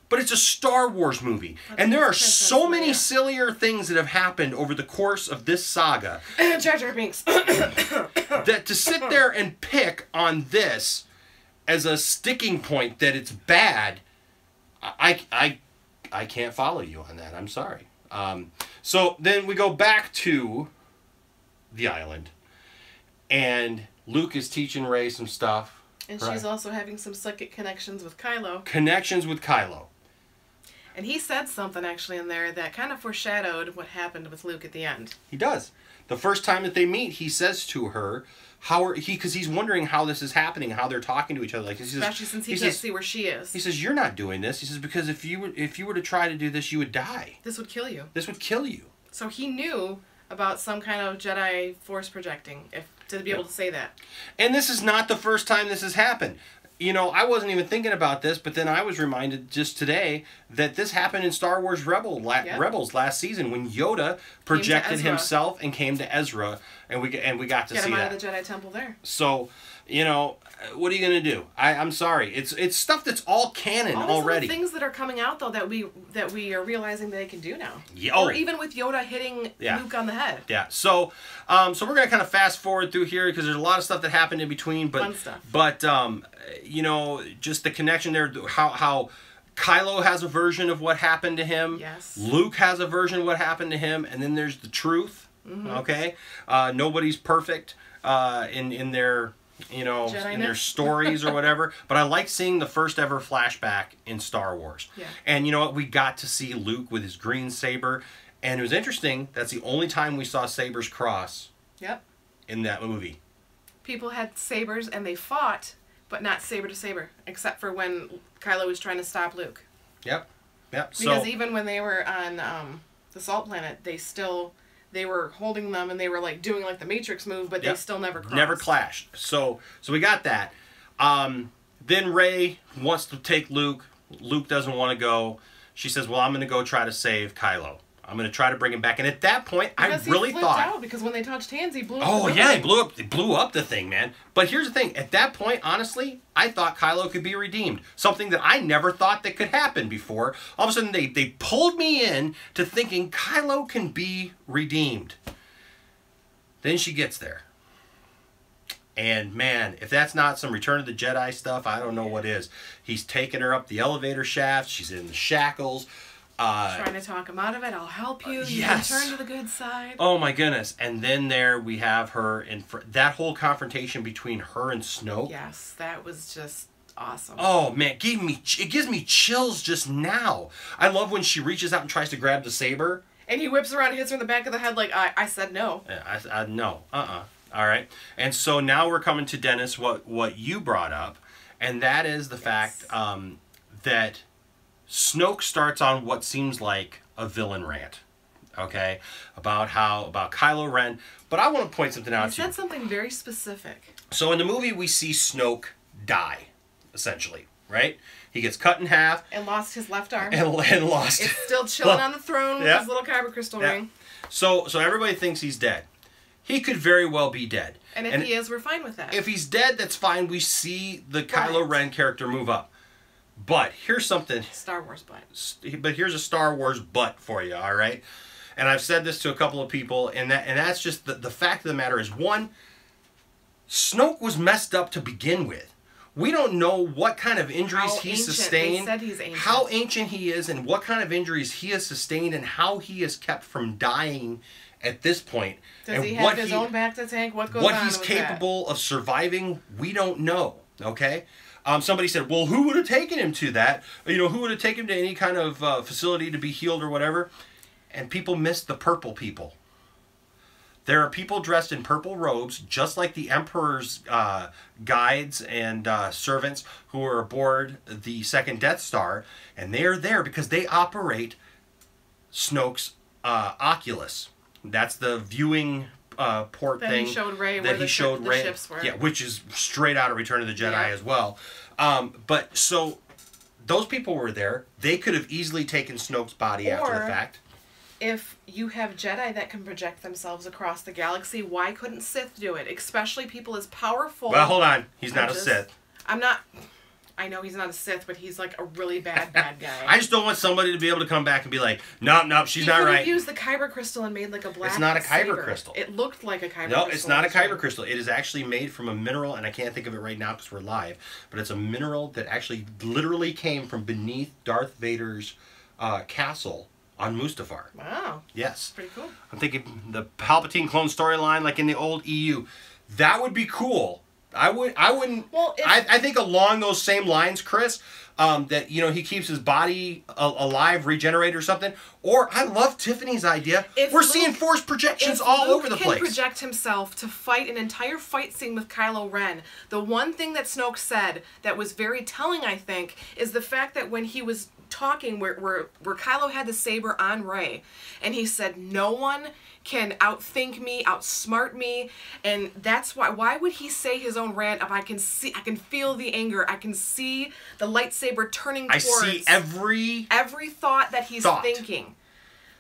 B: But it's a Star Wars movie. And there are so many sillier things that have happened over the course of this saga.
A: Jar Jar Binks.
B: That to sit there and pick on this as a sticking point that it's bad, I can't follow you on that. I'm sorry. So then we go back to the island. And Luke is teaching Rey some stuff.
A: And she's also having some psychic connections with Kylo. And he said something actually in there that kind of foreshadowed what happened with Luke at the end.
B: He does. The first time that they meet, he says to her, because he's wondering how this is happening, how they're talking to each other. Like,
A: especially since he can't see where she is.
B: He says, "You're not doing this." He says, "Because if you were to try to do this, you would die.
A: This would kill you.
B: This would kill you."
A: So he knew about some kind of Jedi force projecting, to be able to say that.
B: And this is not the first time this has happened. You know, I wasn't even thinking about this, but then I was reminded just today that this happened in Star Wars Rebels last season when Yoda projected himself and came to Ezra, and we got to see that. Get him
A: out of the Jedi Temple there.
B: So, you know, what are you going to do? I'm sorry. It's stuff that's all canon already.
A: Things that are coming out though that we are realizing they can do now.
B: Yeah.
A: Or even with Yoda hitting Luke on the head.
B: Yeah. So we're going to kind of fast forward through here because there's a lot of stuff that happened in between, but
A: fun stuff.
B: But you know, just the connection there, how Kylo has a version of what happened to him.
A: Yes.
B: Luke has a version of what happened to him, and then there's the truth. Okay. Nobody's perfect in their, you know,
A: Jedi-ness.
B: in their stories or whatever. But I like seeing the first ever flashback in Star Wars.
A: Yeah.
B: And you know what? We got to see Luke with his green saber. And it was interesting. That's the only time we saw sabers cross.
A: Yep.
B: In that movie.
A: People had sabers and they fought, but not saber to saber, except for when Kylo was trying to stop Luke.
B: Yep. Yep.
A: Because even when they were on the Salt Planet, they were holding them and they were like doing like the Matrix move, but they still never crossed.
B: Never clashed. So we got that. Then Rey wants to take Luke. Luke doesn't want to go. She says, "Well, I'm going to go try to save Kylo. I'm going to try to bring him back." And at that point,
A: because
B: I really thought,
A: out because when they touched hands, he blew up.
B: Oh yeah, he blew up the thing, man. But here's the thing. At that point, honestly, I thought Kylo could be redeemed. Something that I never thought that could happen before. All of a sudden, they pulled me in to thinking Kylo can be redeemed. Then she gets there. And man, if that's not some Return of the Jedi stuff, I don't know what is. He's taking her up the elevator shaft. She's in the shackles.
A: Trying to talk him out of it. I'll help you. You
B: yes.
A: can turn to the good side.
B: Oh my goodness. And then there we have her in that whole confrontation between her and Snoke.
A: Yes, that was just awesome.
B: Oh man, it gives me chills just now. I love when she reaches out and tries to grab the saber.
A: And he whips around and hits her in the back of the head like, I said no.
B: I no. All right. And so now we're coming to, Dennis, what you brought up. And that is the fact that Snoke starts on what seems like a villain rant, okay, about Kylo Ren. But I want to point something out to you.
A: He said something very specific.
B: So in the movie, we see Snoke die, essentially, right? He gets cut in half.
A: And lost his left arm.
B: And lost.
A: It's still chilling on the throne with his little kyber crystal ring.
B: So everybody thinks he's dead. He could very well be dead.
A: And if he is, we're fine with that.
B: If he's dead, that's fine. We see the Kylo Ren character move up. But here's something.
A: Star Wars butt.
B: But here's a Star Wars butt for you, all right? And I've said this to a couple of people, and that's just the fact of the matter is, one, Snoke was messed up to begin with. We don't know what kind of injuries he sustained,
A: they said he's ancient.
B: how ancient he is, and what kind of injuries he has sustained, and how he is kept from dying at this point.
A: Does he have his own back to tank? What goes on with that?
B: What he's capable of surviving, we don't know, okay? Somebody said, well, who would have taken him to that? You know, who would have taken him to any kind of facility to be healed or whatever? And people missed the purple people. There are people dressed in purple robes, just like the Emperor's guides and servants who are aboard the second Death Star. And they are there because they operate Snoke's Oculus. That's the viewing port thing
A: he showed Rey where the ships were.
B: Yeah, which is straight out of Return of the Jedi as well. But so those people were there. They could have easily taken Snoke's body after the fact.
A: If you have Jedi that can project themselves across the galaxy, why couldn't Sith do it? Especially people as powerful.
B: Well, hold on. He's not a Sith.
A: I know he's not a Sith, but he's like a really bad guy.
B: I just don't want somebody to be able to come back and be like, nope, she's not right.
A: He could have used the kyber crystal and made like a black
B: It's not a kyber
A: saber.
B: crystal.
A: It looked like a kyber crystal.
B: No, it's not a kyber crystal. It is actually made from a mineral, and I can't think of it right now because we're live, but it's a mineral that actually literally came from beneath Darth Vader's castle on Mustafar.
A: Wow.
B: Yes.
A: Pretty cool.
B: I'm thinking the Palpatine clone storyline like in the old EU. That would be cool. I wouldn't.
A: Well,
B: I think along those same lines, Chris. that, you know, he keeps his body alive, regenerate or something. Or I love Tiffany's idea. We're seeing force projections all over the place.
A: If Luke can project himself to fight an entire fight scene with Kylo Ren, the one thing that Snoke said that was very telling, I think, is the fact that when he was talking where Kylo had the saber on Rey, and he said, no one can outthink me, outsmart me, and that's why would he say his own rant if I can feel the anger, I can see the lightsaber turning towards,
B: I see every
A: thought that he's thinking.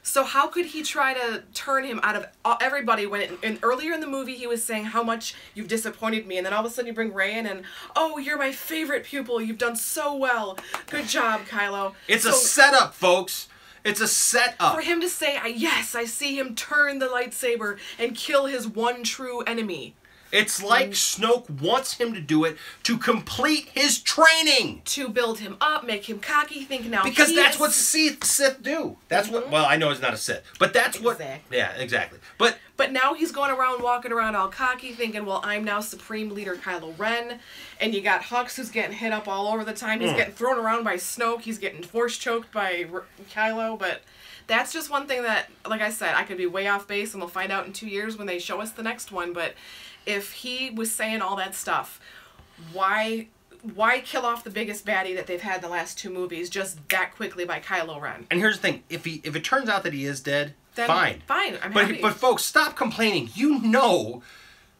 A: So how could he try to turn him out of everybody when earlier in the movie he was saying how much you've disappointed me, and then all of a sudden you bring Rey in and, oh, you're my favorite pupil, you've done so well, good job, Kylo.
B: It's a setup, folks. It's a setup.
A: For him to say, yes, I see him turn the lightsaber and kill his one true enemy.
B: It's like Snoke wants him to do it to complete his training.
A: To build him up, make him cocky, think now
B: because that's what Sith do. That's what, well, I know he's not a Sith, but that's what, yeah, exactly. But
A: now he's going around, walking around all cocky, thinking, well, I'm now Supreme Leader Kylo Ren. And you got Hux, who's getting hit up all over the time. He's getting thrown around by Snoke. He's getting force choked by Kylo. But that's just one thing that, like I said, I could be way off base, and we'll find out in 2 years when they show us the next one. But if he was saying all that stuff, why kill off the biggest baddie that they've had in the last 2 movies just that quickly by Kylo Ren?
B: And here's the thing: if it turns out that he is dead,
A: then
B: fine.
A: I'm happy.
B: But folks, stop complaining. You know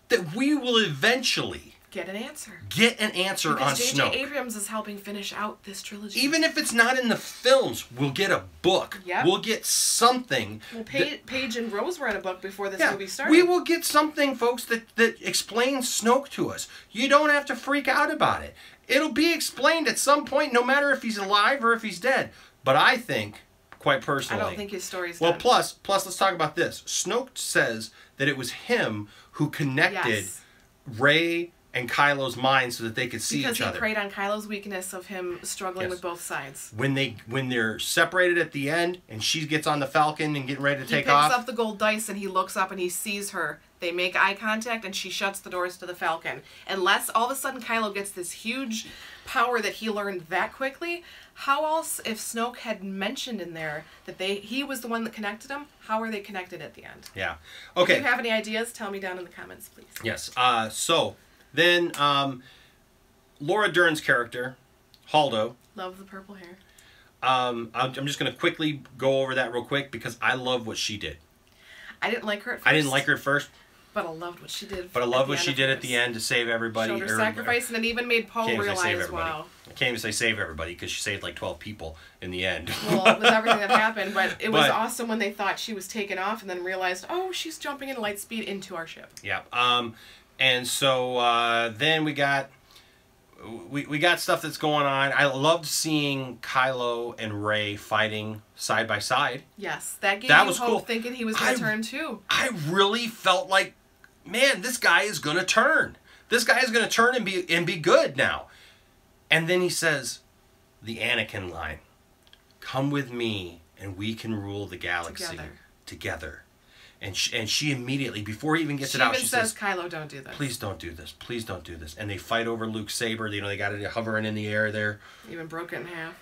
B: that we will eventually
A: get an answer.
B: On Snoke.
A: J.J. Abrams is helping finish out this trilogy.
B: Even if it's not in the films, we'll get a book.
A: Yep.
B: We'll get something.
A: Well, Paige and Rose read a book before this movie started.
B: We will get something, folks, that explains Snoke to us. You don't have to freak out about it. It'll be explained at some point, no matter if he's alive or if he's dead. But I think, quite personally,
A: I don't think his story's
B: done.
A: Well,
B: plus, let's talk about this. Snoke says that it was him who connected Rey and Kylo's mind so that they could see each other.
A: Because he preyed on Kylo's weakness of him struggling with both sides.
B: When they're separated at the end and she gets on the Falcon and getting ready to take off.
A: He picks up the gold dice and he looks up and he sees her. They make eye contact and she shuts the doors to the Falcon. Unless all of a sudden Kylo gets this huge power that he learned that quickly, how else, if Snoke had mentioned in there that he was the one that connected them, how are they connected at the end?
B: Yeah. Okay.
A: If you have any ideas, tell me down in the comments, please.
B: Yes. So then Laura Dern's character, Haldo.
A: Love the purple hair.
B: I'm just going to quickly go over that real quick because I love what she did.
A: I didn't like her at first.
B: I didn't like her at first.
A: But I loved what she did.
B: But I love what she did at the end to save everybody.
A: Showed her sacrifice, and it even made Poe realize, wow.
B: I can't even say save everybody because she saved like 12 people in the end.
A: Well, with everything that happened, but it was awesome when they thought she was taken off and then realized, oh, she's jumping in light speed into our ship.
B: Yeah. And so then we got stuff that's going on. I loved seeing Kylo and Rey fighting side by side.
A: Yes, that gave you hope, cool. Thinking he was going to turn too.
B: I really felt like, man, this guy is going to turn. This guy is going to turn and be good now. And then he says the Anakin line, "Come with me and we can rule the galaxy together." And she immediately, before he even gets it out, she says,
A: Kylo, don't do this.
B: Please don't do this. Please don't do this. And they fight over Luke's saber. You know, they got it hovering in the air there.
A: Even broke it in half.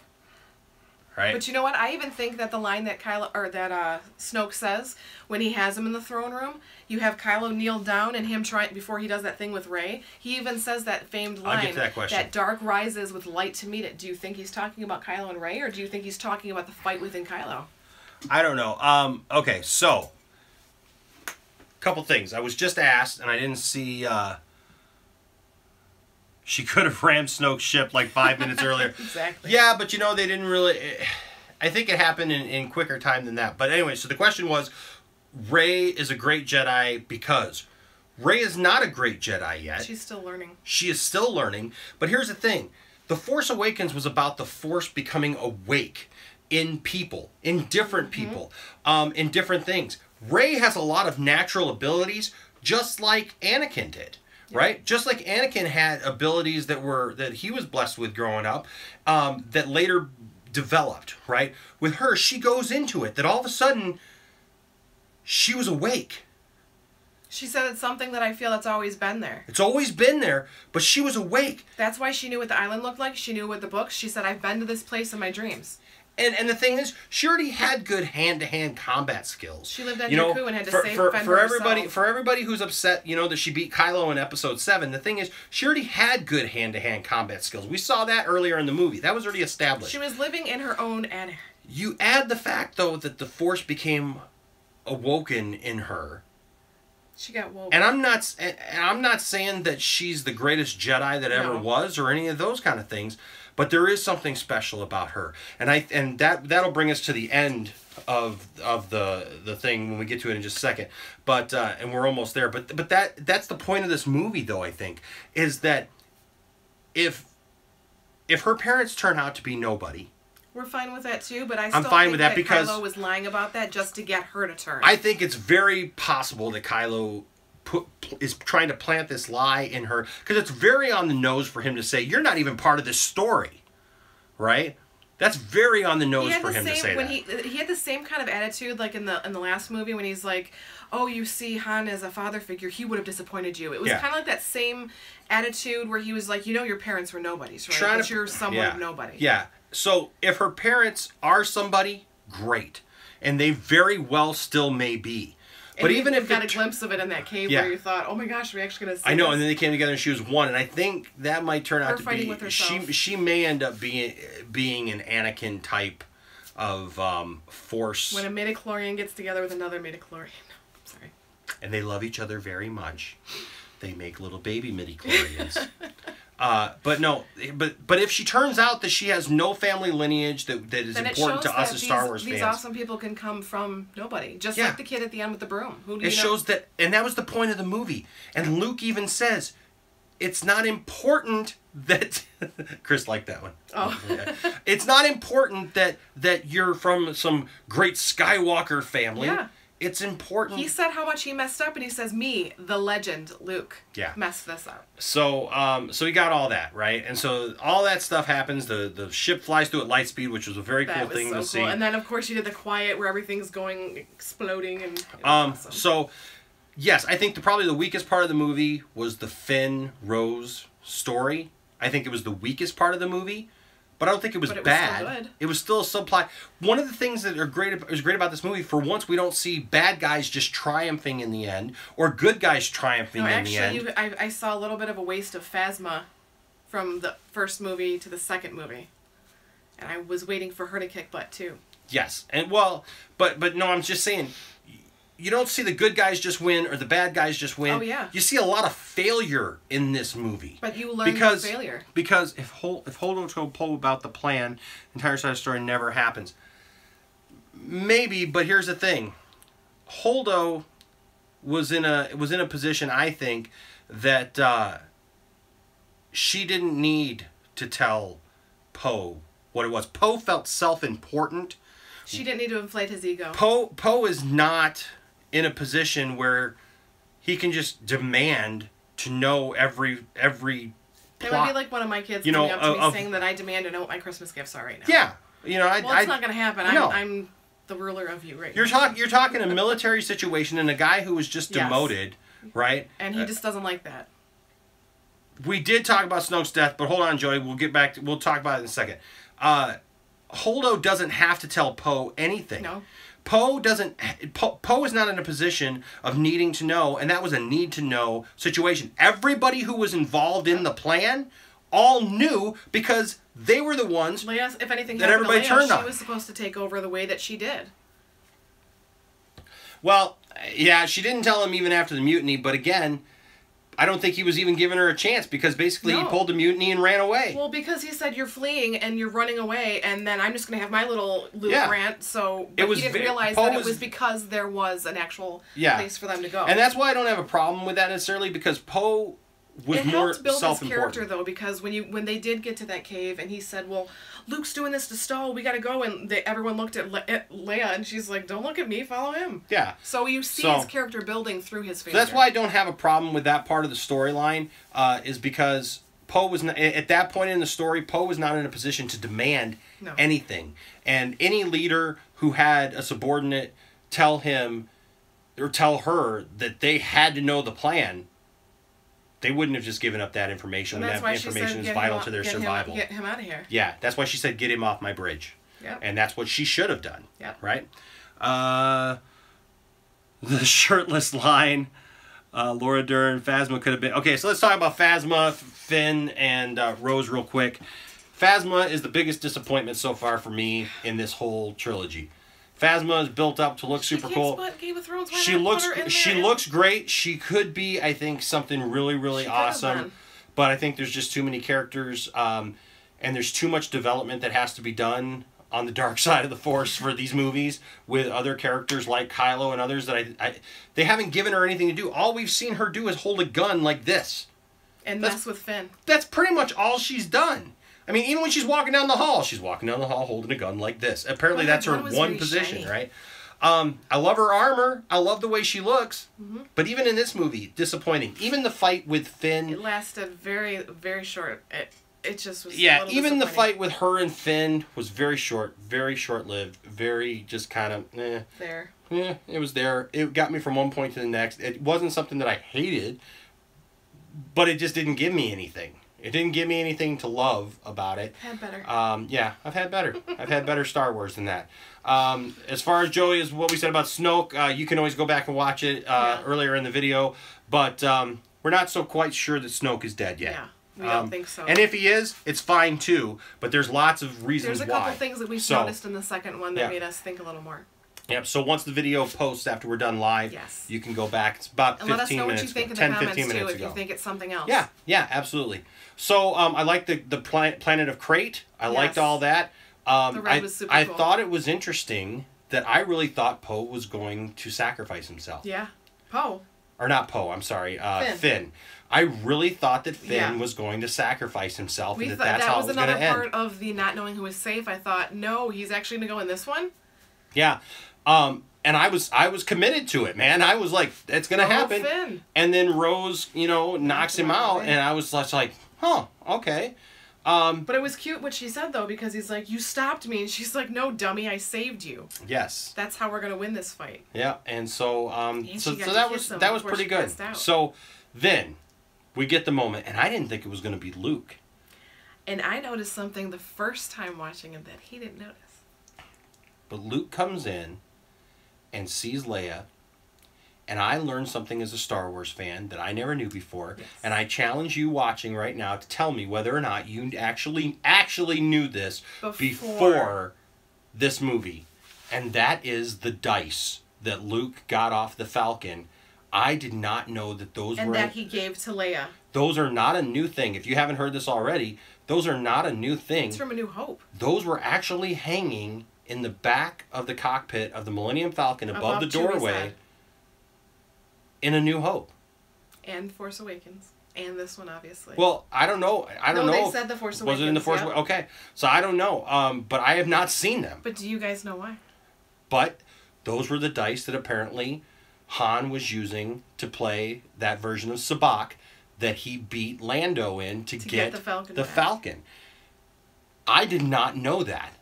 B: Right.
A: But you know what? I even think that the line that Snoke says when he has him in the throne room, you have Kylo kneel down and him before he does that thing with Rey. He even says that famed line.
B: I'll get to that question.
A: That dark rises with light to meet it. Do you think he's talking about Kylo and Rey, or do you think he's talking about the fight within Kylo?
B: I don't know. Okay, so couple things. I was just asked, and I didn't see. She could have rammed Snoke's ship like 5 minutes earlier.
A: Exactly.
B: Yeah, but you know they didn't really. I think it happened in quicker time than that. But anyway, so the question was, Rey is a great Jedi because Rey is not a great Jedi yet.
A: She's still learning.
B: She is still learning. But here's the thing: The Force Awakens was about the Force becoming awake in people, in different people, in different things. Rey has a lot of natural abilities, just like Anakin did, right? Just like Anakin had abilities that he was blessed with growing up, that later developed, right? With her, she goes into it, that all of a sudden, she was awake.
A: She said it's something that I feel that's always been there.
B: It's always been there, but she was awake.
A: That's why she knew what the island looked like. She knew what the books. She said, I've been to this place in my dreams.
B: And the thing is, she already had good hand-to-hand combat skills.
A: She lived on Jakku and had to fend
B: for everybody
A: herself.
B: for everybody who's upset, that she beat Kylo in Episode 7. The thing is, she already had good hand-to-hand combat skills. We saw that earlier in the movie. That was already established.
A: She was living in her own attic.
B: You add the fact, though, that the Force became awoken in her.
A: She got woke.
B: And I'm not saying that she's the greatest Jedi that ever was or any of those kind of things, but there is something special about her. And that'll bring us to the end of the thing when we get to it in just a second. But and we're almost there. But that's the point of this movie, though, I think, is that if her parents turn out to be nobody,
A: we're fine with that too, but
B: I'm fine with that because
A: Kylo was lying about that just to get her to turn.
B: I think it's very possible that Kylo is trying to plant this lie in her, because it's very on the nose for him to say, you're not even part of this story, right? That's very on the nose for him to say that.
A: He had the same kind of attitude like in the last movie when he's like, oh, you see Han as a father figure, he would have disappointed you. It was kind of like that same attitude where he was like, your parents were nobodies, right? But you're somewhat of nobody.
B: Yeah. So if her parents are somebody, great. And they very well still may be. But even if
A: got a glimpse of it in that cave where you thought, oh my gosh, are we actually going to see
B: I know,
A: this?
B: and then they came together and she was one. And I think that might turn out to
A: fighting
B: be...
A: with herself.
B: She may end up being an Anakin type of Force.
A: When a midichlorian gets together with another midichlorian. I'm sorry.
B: And they love each other very much. They make little baby midichlorians. But if she turns out that she has no family lineage that is important to us as Star Wars fans.
A: These awesome people can come from nobody. Just like the kid at the end with the broom.
B: It shows that, and that was the point of the movie. And Luke even says, it's not important that... Chris liked that one.
A: Oh.
B: Yeah. It's not important that you're from some great Skywalker family.
A: Yeah.
B: It's important.
A: He said how much he messed up, and he says, me, the legend, Luke, messed this up.
B: So he got all that, right? And so all that stuff happens. The ship flies through at light speed, which was a very cool thing to see.
A: And then, of course, you did the quiet where everything's exploding. And awesome.
B: So, yes, I think probably the weakest part of the movie was the Finn-Rose story. I think it was the weakest part of the movie. But I don't think it was bad.
A: Still good.
B: It was still a subplot. One of the things that is great about this movie, for once we don't see bad guys just triumphing in the end, or good guys triumphing in the end.
A: I saw a little bit of a waste of Phasma from the first movie to the second movie. And I was waiting for her to kick butt too.
B: Yes. And but no, I'm just saying, you don't see the good guys just win or the bad guys just win.
A: Oh, yeah.
B: You see a lot of failure in this movie.
A: But you learn from failure.
B: Because if Holdo told Poe about the plan, the entire side of the story never happens. Maybe, but here's the thing. Holdo was in a position, I think, that she didn't need to tell Poe what it was. Poe felt self-important.
A: She didn't need to inflate his ego.
B: Poe is not in a position where he can just demand to know every plot.
A: That would be like one of my kids coming up to me saying that I demand to know what my Christmas gifts are right now.
B: Yeah.
A: It's not going to happen. I'm the ruler of you right now.
B: You're talking a military situation and a guy who was just demoted, right?
A: And he just doesn't like that.
B: We did talk about Snoke's death, but hold on, Joey. We'll talk about it in a second. Holdo doesn't have to tell Poe anything.
A: No.
B: Poe is not in a position of needing to know, and that was a need-to-know situation. Everybody who was involved in the plan all knew because they were the ones
A: Leia, if anything
B: that everybody turned on.
A: She was supposed to take over the way that she did.
B: Well, yeah, she didn't tell him even after the mutiny, but again, I don't think he was even giving her a chance because basically he pulled the mutiny and ran away.
A: Well, because he said you're fleeing and you're running away, and then I'm just going to have my little rant. So he didn't realize that it was because there was an actual place for them to go.
B: And that's why I don't have a problem with that necessarily, because Poe was more self-important. It helped build his character,
A: though, because when they did get to that cave and he said, well, Luke's doing this to stall, we got to go, and everyone looked at Leia, and she's like, don't look at me, follow him.
B: Yeah.
A: So you see his character building through his failure.
B: So that's why I don't have a problem with that part of the storyline, is because Poe was not, at that point in the story, Poe was not in a position to demand anything. And any leader who had a subordinate tell him, or tell her that they had to know the plan, they wouldn't have just given up that information.
A: And
B: when that information is vital to their survival.
A: Get him out of here.
B: Yeah, that's why she said, get him off my bridge.
A: Yep.
B: And that's what she should have done.
A: Yep.
B: Right? The shirtless line, Laura Dern, Phasma could have been... Okay, so let's talk about Phasma, Finn, and Rose real quick. Phasma is the biggest disappointment so far for me in this whole trilogy. Phasma is built up to look super cool.
A: Game of Thrones.
B: She looks great. She could be, I think, something really, really awesome. But I think there's just too many characters, and there's too much development that has to be done on the dark side of the Force for these movies with other characters like Kylo and others that they haven't given her anything to do. All we've seen her do is hold a gun like this.
A: And mess with Finn.
B: That's pretty much all she's done. I mean, even when she's walking down the hall, holding a gun like this. Apparently that's her one position,
A: shiny.
B: right? I love her armor. I love the way she looks.
A: Mm-hmm.
B: But even in this movie, disappointing. Even the fight with Finn...
A: It lasted very, very short. It just was
B: even the fight with her and Finn was very short, very short-lived, very just kind of...
A: There.
B: Yeah, it was there. It got me from one point to the next. It wasn't something that I hated, but it just didn't give me anything. It didn't give me anything to love about it.
A: Had better.
B: Yeah, I've had better. I've had better Star Wars than that. As far as Joey, is what we said about Snoke, you can always go back and watch it earlier in the video, but we're not so quite sure that Snoke is dead yet.
A: Yeah. We don't think so.
B: And if he is, it's fine too, but there's lots of reasons why.
A: There's a couple things that we've noticed in the second one that made us think a little more.
B: Yep, so once the video posts after we're done live, you can go back. It's about 15 minutes ago.
A: And let us know what you think in the comments too, if you think it's something else.
B: Yeah, absolutely. So I liked the Planet of Crate. I liked all that.
A: The red was super cool.
B: I thought it was interesting that I really thought Poe was going to sacrifice himself.
A: Yeah, Poe.
B: Or not Poe, I'm sorry, Finn. I really thought that Finn was going to sacrifice himself, and that's how it was going to end.
A: That was another part of the not knowing who was safe. I thought, no, he's actually going to go in this one.
B: Yeah. And I was committed to it, man. I was like, it's going to happen.
A: Finn.
B: And then Rose, knocks him out, and I was just like, huh, okay.
A: But it was cute what she said, though, because he's like, you stopped me. And she's like, no, dummy, I saved you.
B: Yes.
A: That's how we're going to win this fight.
B: Yeah, and so that was pretty good. So then we get the moment, and I didn't think it was going to be Luke.
A: And I noticed something the first time watching it that he didn't notice.
B: But Luke comes in and sees Leia, and I learned something as a Star Wars fan that I never knew before. Yes. And I challenge you watching right now to tell me whether or not you actually knew this before this movie. And that is the dice that Luke got off the Falcon. I did not know that those were...
A: And that he gave to Leia.
B: Those are not a new thing. If you haven't heard this already, those are not a new thing.
A: It's from A New Hope.
B: Those were actually hanging in the back of the cockpit of the Millennium Falcon above the doorway in A New Hope.
A: And Force Awakens. And this one, obviously.
B: Well, I don't know. No,
A: they said The Force Awakens.
B: Was it in The Force Awakens? Okay. So I don't know. But I have not seen them.
A: But do you guys know why?
B: But those were the dice that apparently Han was using to play that version of Sabacc that he beat Lando in to get the Falcon. I did not know that.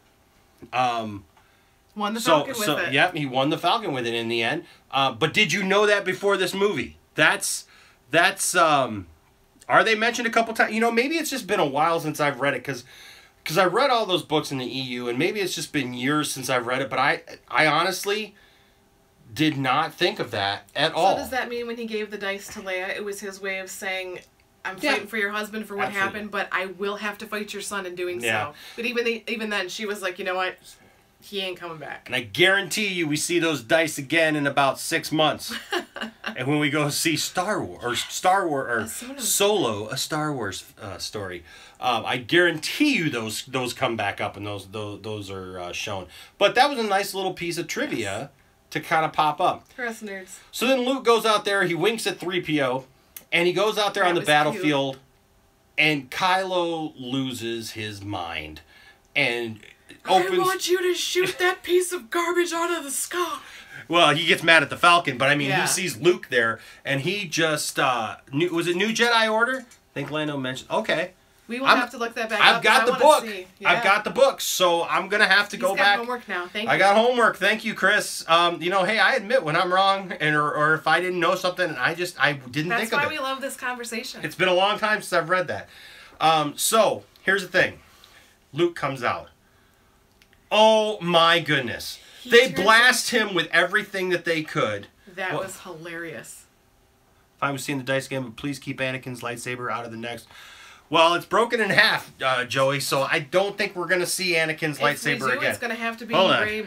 A: Won the Falcon with it.
B: Yep, he won the Falcon with it in the end. But did you know that before this movie? That's are they mentioned a couple times? Maybe it's just been a while since I've read it because I read all those books in the EU, and maybe it's just been years since I've read it. But I honestly did not think of that at all.
A: So does that mean when he gave the dice to Leia, it was his way of saying, I'm fighting for your husband for what happened, but I will have to fight your son in doing so. But even then, she was like, you know what? He ain't coming back.
B: And I guarantee you we see those dice again in about 6 months. And when we go see Solo, a Star Wars story, I guarantee you those come back up and those are shown. But that was a nice little piece of trivia to kind of pop up.
A: For us nerds.
B: So then Luke goes out there, he winks at 3PO, and he goes out there on the battlefield, and Kylo loses his mind. And
A: I want you to shoot that piece of garbage out of the sky.
B: Well, he gets mad at the Falcon, but I mean, he sees Luke there, and he just, was it New Jedi Order? I think Lando mentioned, okay.
A: We will have to look that back up.
B: I've got the book.
A: Yeah.
B: I've got the book, so I'm gonna have to go back.
A: Homework now. Thank you.
B: I got homework. Thank you, Chris. You know, hey, I admit when I'm wrong, or if I didn't know something, and I didn't think of it.
A: That's why we love this conversation.
B: It's been a long time since I've read that. So here's the thing. Luke comes out. Oh my goodness! They blast him with everything that they could.
A: That was hilarious.
B: If I was seeing the dice game, but please keep Anakin's lightsaber out of the next. Well, it's broken in half, Joey, so I don't think we're going to see Anakin's lightsaber again.
A: It's going to have to be Rey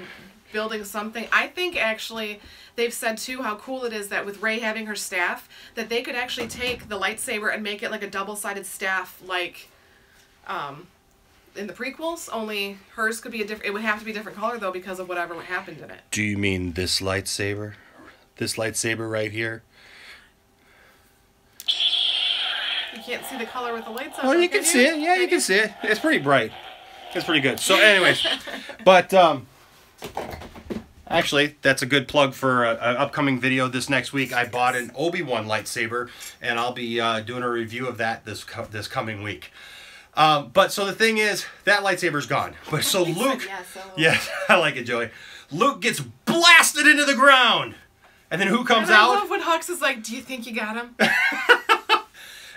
A: building something. I think, actually, they've said, too, how cool it is that with Rey having her staff, that they could actually take the lightsaber and make it like a double-sided staff, like in the prequels, only hers could be a different... It would have to be a different color, though, because of whatever happened in it.
B: Do you mean this lightsaber? This lightsaber right here?
A: You can't see the color with the lights on.
B: Well, you can see it. Yeah, you can see it. It's pretty bright. It's pretty good. So, anyways, but actually, that's a good plug for an upcoming video this next week. I bought an Obi-Wan lightsaber, and I'll be doing a review of that this coming week. But so the thing is, that lightsaber's gone. But so Luke, yeah, I like it, Joey. Luke gets blasted into the ground, and then who comes out?
A: I love when Hux is like, "Do you think you got him?"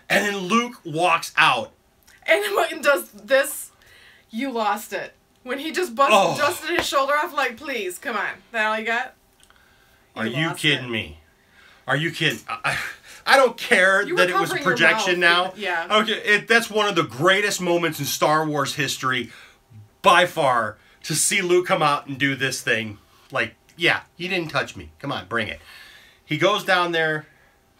B: And then Luke walks out.
A: And does this, you lost it. When he just dusted his shoulder off, like, please, come on. That all you got?
B: Are you kidding me? Are you kidding? I don't care that it was a projection now.
A: Yeah.
B: Okay, that's one of the greatest moments in Star Wars history, by far, to see Luke come out and do this thing. Like, yeah, he didn't touch me. Come on, bring it. He goes down there.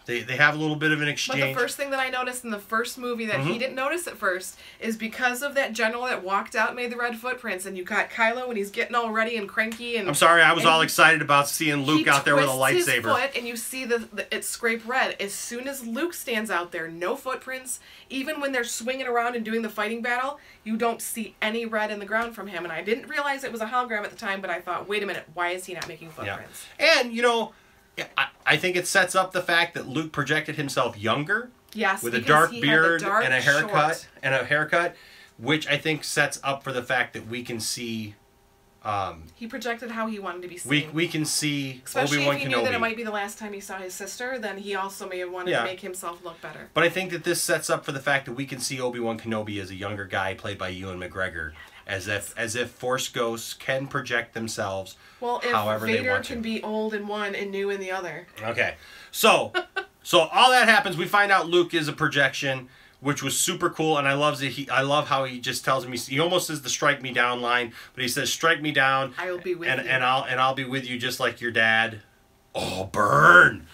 B: They have a little bit of an exchange.
A: But the first thing that I noticed in the first movie that he didn't notice at first is because of that general that walked out and made the red footprints, and you got Kylo when he's getting all ready and cranky. And
B: I'm sorry, I was all excited about seeing Luke out there with a lightsaber.
A: He twists his foot, and you see it scrape red. As soon as Luke stands out there, no footprints. Even when they're swinging around and doing the fighting battle, you don't see any red in the ground from him. And I didn't realize it was a hologram at the time, but I thought, wait a minute, why is he not making footprints?
B: Yeah. And, you know, I think it sets up the fact that Luke projected himself younger.
A: Yes,
B: with a dark beard and a haircut, which I think sets up for the fact that we can see.
A: He projected how he wanted to be seen.
B: We can see
A: especially
B: Obi-Wan
A: if he
B: Kenobi.
A: knew that it might be the last time he saw his sister. Then he also may have wanted to make himself look better.
B: But I think that this sets up for the fact that we can see Obi-Wan Kenobi as a younger guy played by Ewan McGregor. As if Force ghosts can project themselves however they want to.
A: Vader can be old in one and new in the other.
B: Okay. So all that happens, we find out Luke is a projection, which was super cool, and I love how he just tells me, he almost says the strike me down line, but he says strike me down.
A: I will be with you.
B: And I'll be with you just like your dad. Oh, burn.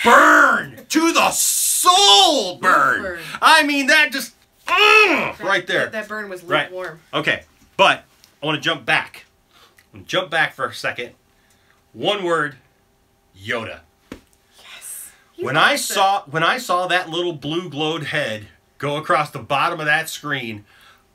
B: Burn to the soul, burn. I mean, that just right there.
A: That burn was lukewarm.
B: Right. Okay. But I want to jump back. For a second. One word, Yoda.
A: Yes.
B: When I saw that little blue glowed head go across the bottom of that screen,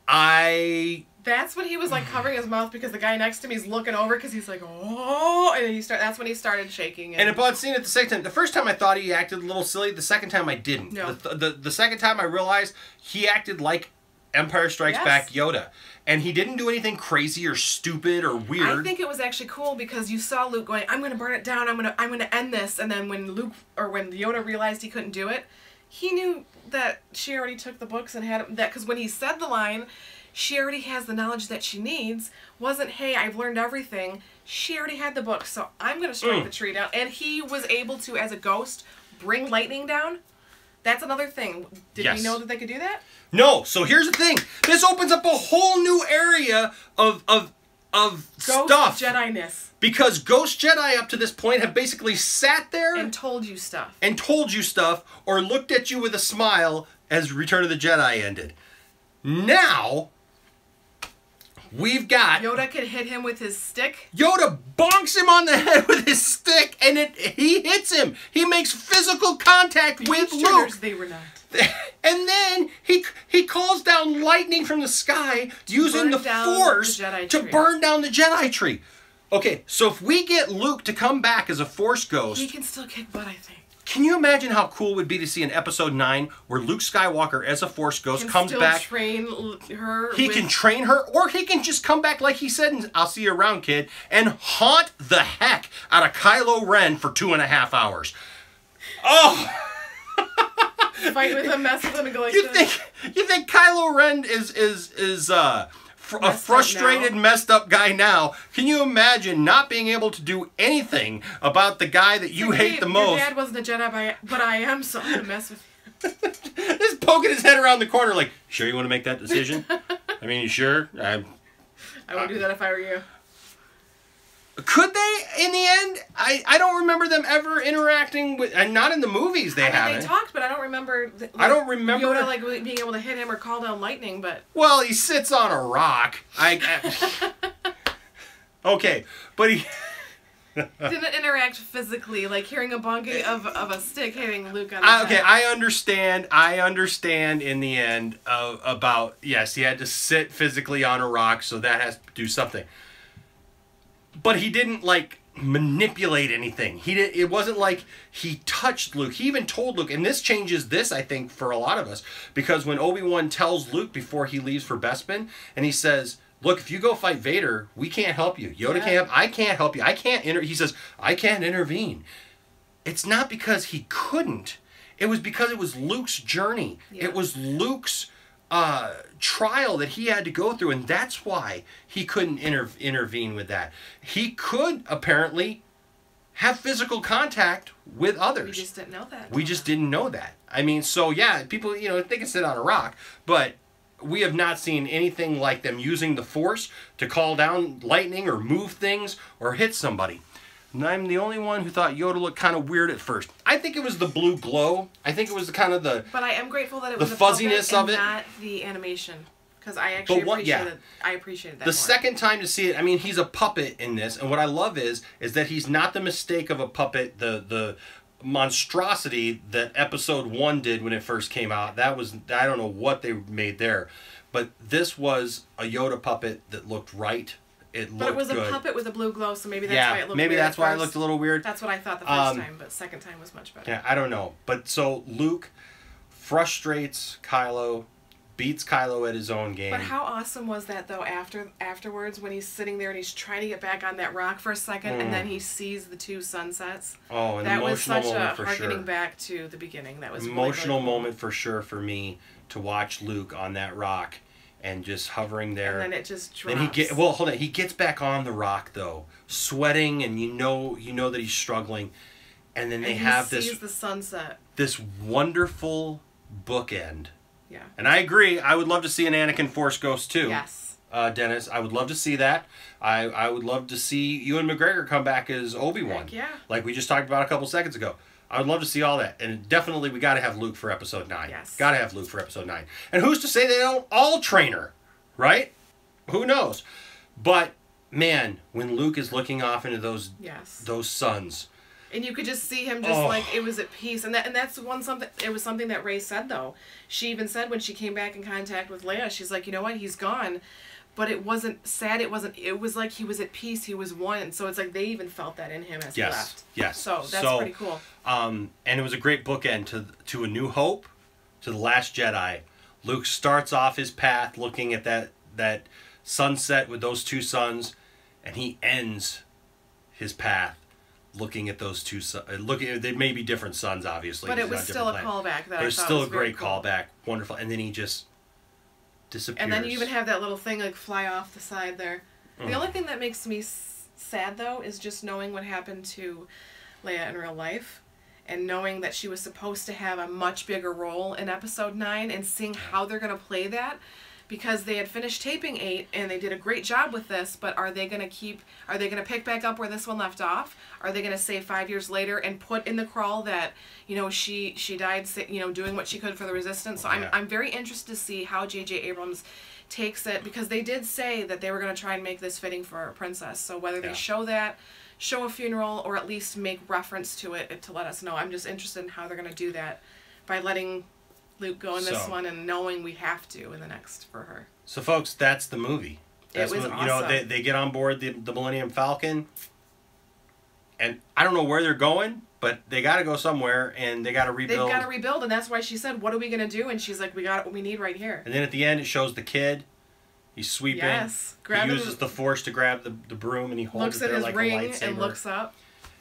A: that's when he was like covering his mouth because the guy next to me is looking over because he's like, oh, and that's when he started shaking.
B: And upon seeing it the second time, the first time I thought he acted a little silly. The second time I didn't.
A: No.
B: The second time I realized he acted like Empire Strikes Back Yoda. And he didn't do anything crazy or stupid or weird.
A: I think it was actually cool because you saw Luke going, I'm going to burn it down, I'm going to end this. And then when when Yoda realized he couldn't do it, he knew that she already took the books and had that, because when he said the line, she already has the knowledge that she needs, wasn't, hey, I've learned everything. She already had the books, so I'm going to strike the tree down. And he was able to, as a ghost, bring lightning down. That's another thing. Did we know that they could do that?
B: No. So here's the thing. This opens up a whole new area of
A: Ghost
B: stuff.
A: Jedi-ness.
B: Because Ghost Jedi up to this point have basically sat there
A: and told you stuff.
B: Or looked at you with a smile as Return of the Jedi ended. Now we've got
A: Yoda could hit him with his stick.
B: Yoda bonks him on the head with his stick, and he hits him. He makes physical contact with Luke.
A: They were not.
B: And then he calls down lightning from the sky using the Force to burn down the Jedi tree. Okay, so if we get Luke to come back as a Force ghost,
A: he can still kick butt, I think.
B: Can you imagine how cool it would be to see in Episode 9 where Luke Skywalker as a Force Ghost comes back?
A: Train her.
B: He can train her, or he can just come back like he said, and I'll see you around, kid, and haunt the heck out of Kylo Ren for 2.5 hours. Oh!
A: Fight with him, mess with him, and go like
B: you think Kylo Ren is a frustrated, messed up guy now? Can you imagine not being able to do anything about the guy that you hate the most?
A: Your dad wasn't a Jedi, but I am, so I'm gonna mess with you.
B: Just poking his head around the corner like, sure you want to make that decision? I mean, you sure?
A: I would do that if I were you.
B: Could they, in the end? I don't remember them ever interacting with, and not in the movies they haven't.
A: They talked, but I don't remember.
B: I don't remember
A: Yoda like being able to hit him or call down lightning. But
B: well, he sits on a rock. Okay, but he
A: didn't interact physically, like hearing a bonking of a stick hitting Luke on the
B: okay,
A: head.
B: I understand in the end about, yes, he had to sit physically on a rock, so that has to do something. But he didn't, like, manipulate anything. It wasn't like he touched Luke. He even told Luke, and this changes this, I think, for a lot of us, because when Obi-Wan tells Luke before he leaves for Bespin, and he says, look, if you go fight Vader, we can't help you. Yoda can't. I can't help you. I can't he says, I can't intervene. It's not because he couldn't. It was because it was Luke's journey. Yeah. It was Luke's trial that he had to go through, and that's why he couldn't intervene with that. He could apparently have physical contact with others.
A: We just didn't know that.
B: We just didn't know that. I mean, so yeah, people, they can sit on a rock, but we have not seen anything like them using the Force to call down lightning or move things or hit somebody. And I'm the only one who thought Yoda looked kind of weird at first. I think it was the blue glow. I think it was kind of the...
A: But I am grateful that it was
B: the fuzziness of it,
A: not the animation. Because I actually appreciated that
B: the second time to see it, I mean, he's a puppet in this. And what I love is that he's not the mistake of a puppet, the monstrosity that Episode 1 did when it first came out. That was, I don't know what they made there. But this was a Yoda puppet that looked right. But it was
A: good. A puppet with a blue glow, so maybe that's why it looked weird.
B: Maybe that's why it looked a little weird.
A: That's what I thought the first time, but second time was much better.
B: Yeah, I don't know. But so Luke frustrates Kylo, beats Kylo at his own game.
A: But how awesome was that, though, afterwards when he's sitting there and he's trying to get back on that rock for a second, and then he sees the two sunsets?
B: Oh, an
A: that
B: emotional moment for sure.
A: That was such a harkening back to the beginning. That was
B: emotional
A: really cool.
B: moment for sure for me to watch Luke on that rock. And just hovering there.
A: And then it just drops.
B: Then hold on. He gets back on the rock though, sweating, and you know that he's struggling. And then they have this. He sees
A: the sunset.
B: This wonderful bookend.
A: Yeah.
B: And I agree. I would love to see an Anakin Force Ghost too.
A: Yes.
B: Dennis, I would love to see that. I would love to see Ewan McGregor come back as Obi-Wan.
A: Heck yeah.
B: Like we just talked about a couple seconds ago. I would love to see all that. And definitely we got to have Luke for Episode 9.
A: Yes.
B: Got to have Luke for Episode 9. And who's to say they don't all train her? Right? Who knows? But, man, when Luke is looking off into those suns.
A: And you could just see him just like it was at peace. And that's it was something that Rey said, though. She even said when she came back in contact with Leia, she's like, you know what? He's gone. But it wasn't sad. It was like he was at peace. He was one. So it's like they even felt that in him as he left.
B: Yes.
A: So that's pretty cool.
B: And it was a great bookend to A New Hope, to The Last Jedi. Luke starts off his path looking at that sunset with those two suns, and he ends his path looking at those two suns. They may be different suns, obviously.
A: But it was still a callback.
B: It was still a great callback. Wonderful. And then he just disappears.
A: And then you even have that little thing like fly off the side there. The only thing that makes me sad, though, is just knowing what happened to Leia in real life. And knowing that she was supposed to have a much bigger role in Episode 9 and seeing how they're going to play that. Because they had finished taping 8 and they did a great job with this, but are they going to pick back up where this one left off? Are they going to say 5 years later and put in the crawl that, she died, doing what she could for the Resistance? So I'm very interested to see how J.J. Abrams takes it, because they did say that they were going to try and make this fitting for a princess. So whether they show a funeral, or at least make reference to it to let us know. I'm just interested in how they're going to do that by letting Luke go in this one and knowing we have to in the next for her.
B: So, folks, that's the movie. That's
A: it was awesome.
B: They get on board the Millennium Falcon, and I don't know where they're going, but they got to go somewhere, and they got to rebuild.
A: They've got to rebuild, and that's why she said, "What are we gonna do?" And she's like, "We got what we need right here."
B: And then at the end, it shows the kid. He's sweeping.
A: Yes,
B: he uses the force to grab the broom, and he holds it there like a lightsaber.
A: Looks at his ring and looks up.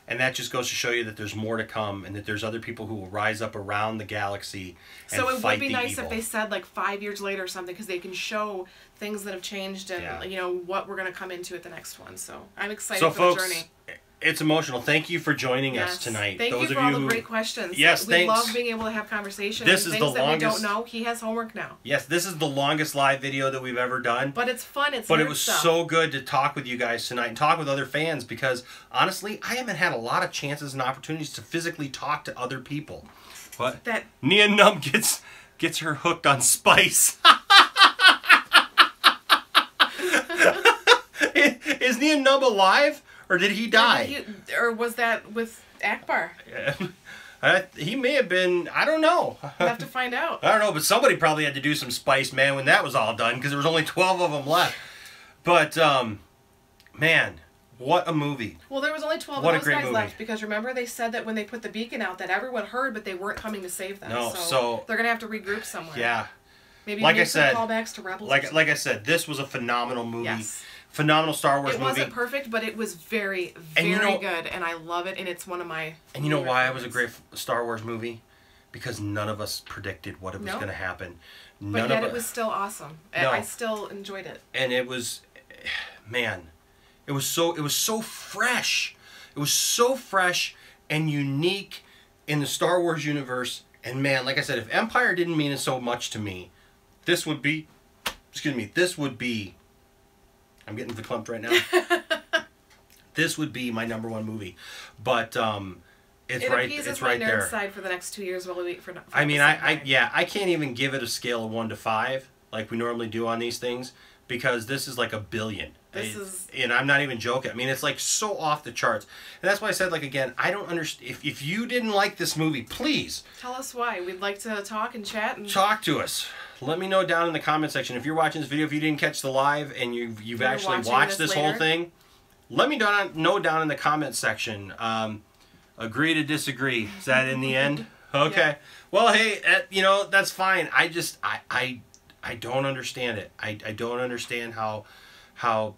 B: And that just goes to show you that there's more to come, and that there's other people who will rise up around the galaxy and fight the evil. So it would be nice if they said like 5 years later or something, because they can show things that have changed and you know what we're gonna come into at the next one. So I'm excited for the journey. It's emotional. Thank you for joining us tonight.
A: Thank you for all the great questions.
B: Yes,
A: we love being able to have conversations.
B: This is the longest.
A: Things that we don't know. He has homework now.
B: Yes, this is the longest live video that we've ever done.
A: But it's fun. It's
B: But it was so good to talk with you guys tonight and talk with other fans, because honestly, I haven't had a lot of chances and opportunities to physically talk to other people. What?
A: That
B: Nia Numb gets her hooked on spice. Is Nia Numb alive? Or did he die?
A: Or was that with Akbar?
B: He may have been. I don't know.
A: We'll have to find out.
B: I don't know, but somebody probably had to do some spice, man, when that was all done, because there was only 12 of them left. But, man, what a movie.
A: Well, there was only 12 of those guys left, because remember they said that when they put the beacon out that everyone heard, but they weren't coming to save them.
B: No,
A: so they're going to have to regroup somewhere.
B: Yeah.
A: Maybe make some callbacks to Rebels.
B: Like I said, this was a phenomenal movie.
A: Yes.
B: Phenomenal Star Wars movie.
A: It wasn't perfect, but it was very, very good, and I love it, and it's one of my
B: And you know why it was a great Star Wars movie? Because none of us predicted what it was going to happen.
A: But yet it was still awesome. I still enjoyed it.
B: And it was, man, it was so fresh. It was so fresh and unique in the Star Wars universe. And man, like I said, if Empire didn't mean so much to me, this would be, I'm getting verklempt right now. This would be my #1 movie, but it's right there.
A: Nerd side for the next 2 years while we wait for.
B: I mean, I can't even give it a scale of 1 to 5 like we normally do on these things, because this is like a billion. And I'm not even joking. I mean, it's like so off the charts, and that's why I said, like, again, I don't understand. If you didn't like this movie, please
A: tell us why. We'd like to talk and chat and
B: talk to us. Let me know down in the comment section. If you're watching this video, if you didn't catch the live and you've actually watched this whole thing, let me know down in the comment section. Agree to disagree. Is that in the end? Okay. Yeah. Well, hey, you know, that's fine. I don't understand it. I don't understand how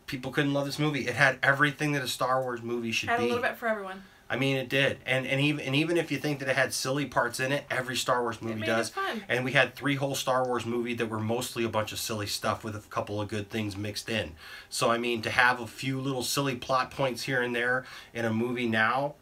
B: people couldn't love this movie. It had everything that a Star Wars movie should be.
A: Had a little bit for everyone.
B: I mean, it did, and even if you think that it had silly parts in it, every Star Wars movie does.
A: It fun.
B: And we had 3 whole Star Wars movies that were mostly a bunch of silly stuff with a couple of good things mixed in. So I mean, to have a few little silly plot points here and there in a movie now,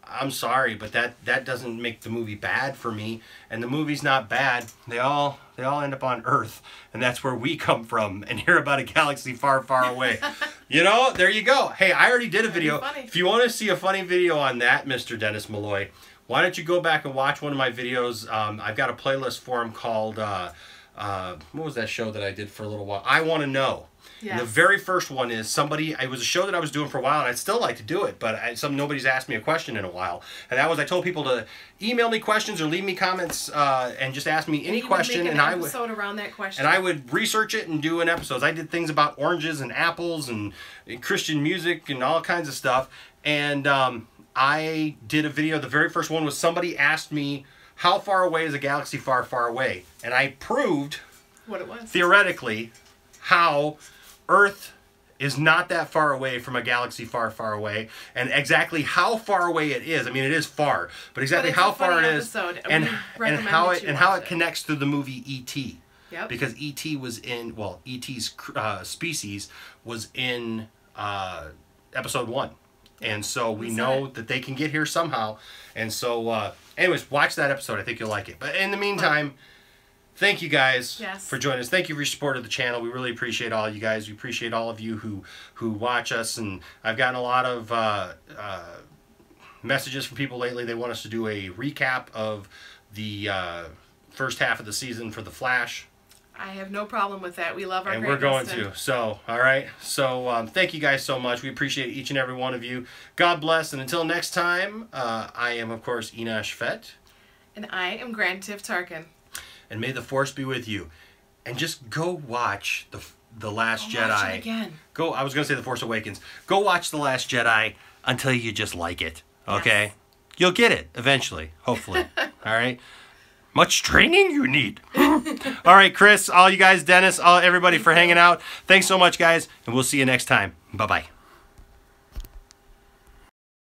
B: I'm sorry, but that doesn't make the movie bad for me. And the movie's not bad. They all end up on Earth, and that's where we come from, and hear about a galaxy far, far away. You know, there you go. Hey, I already did a video. If you want to see a funny video on that, Mr. Dennis Malloy, why don't you go back and watch one of my videos? I've got a playlist for him called, what was that show that I did for a little while? I Want to Know. Yes. And the very first one is it was a show that I was doing for a while, and I'd still like to do it, but nobody's asked me a question in a while. And that was, I told people to email me questions or leave me comments and just ask me any question, and I would
A: episode around that question.
B: And I would research it and do an episode. I did things about oranges and apples and Christian music and all kinds of stuff. And I did a video. The very first one was somebody asked me, how far away is a galaxy far, far away? And I proved
A: what it was
B: theoretically how Earth is not that far away from a galaxy far, far away, and exactly how far away it is. I mean, it is far, but exactly how far it is, and how it connects to the movie E.T.
A: Yep.
B: Because E.T. was in, well, E.T.'s species was in episode 1, and so we know that they can get here somehow. And so, anyways, watch that episode. I think you'll like it. But in the meantime. Thank you guys for joining us. Thank you for your support of the channel. We really appreciate all you guys. We appreciate all of you who watch us. And I've gotten a lot of messages from people lately. They want us to do a recap of the first half of the season for The Flash.
A: I have no problem with that. We love our
B: and we're going to. So, all right. So, thank you guys so much. We appreciate each and every one of you. God bless. And until next time, I am, of course, EnoshFett.
A: And I am Grand Tiff Tarkin.
B: And may the Force be with you. And just go watch the Last Jedi.
A: Watch it again.
B: I was going to say The Force Awakens. Go watch The Last Jedi until you just like it. Okay? Yes. You'll get it eventually, hopefully. All right? Much training you need. All right, Chris, all you guys, Dennis, everybody for hanging out. Thanks so much, guys, and we'll see you next time. Bye-bye.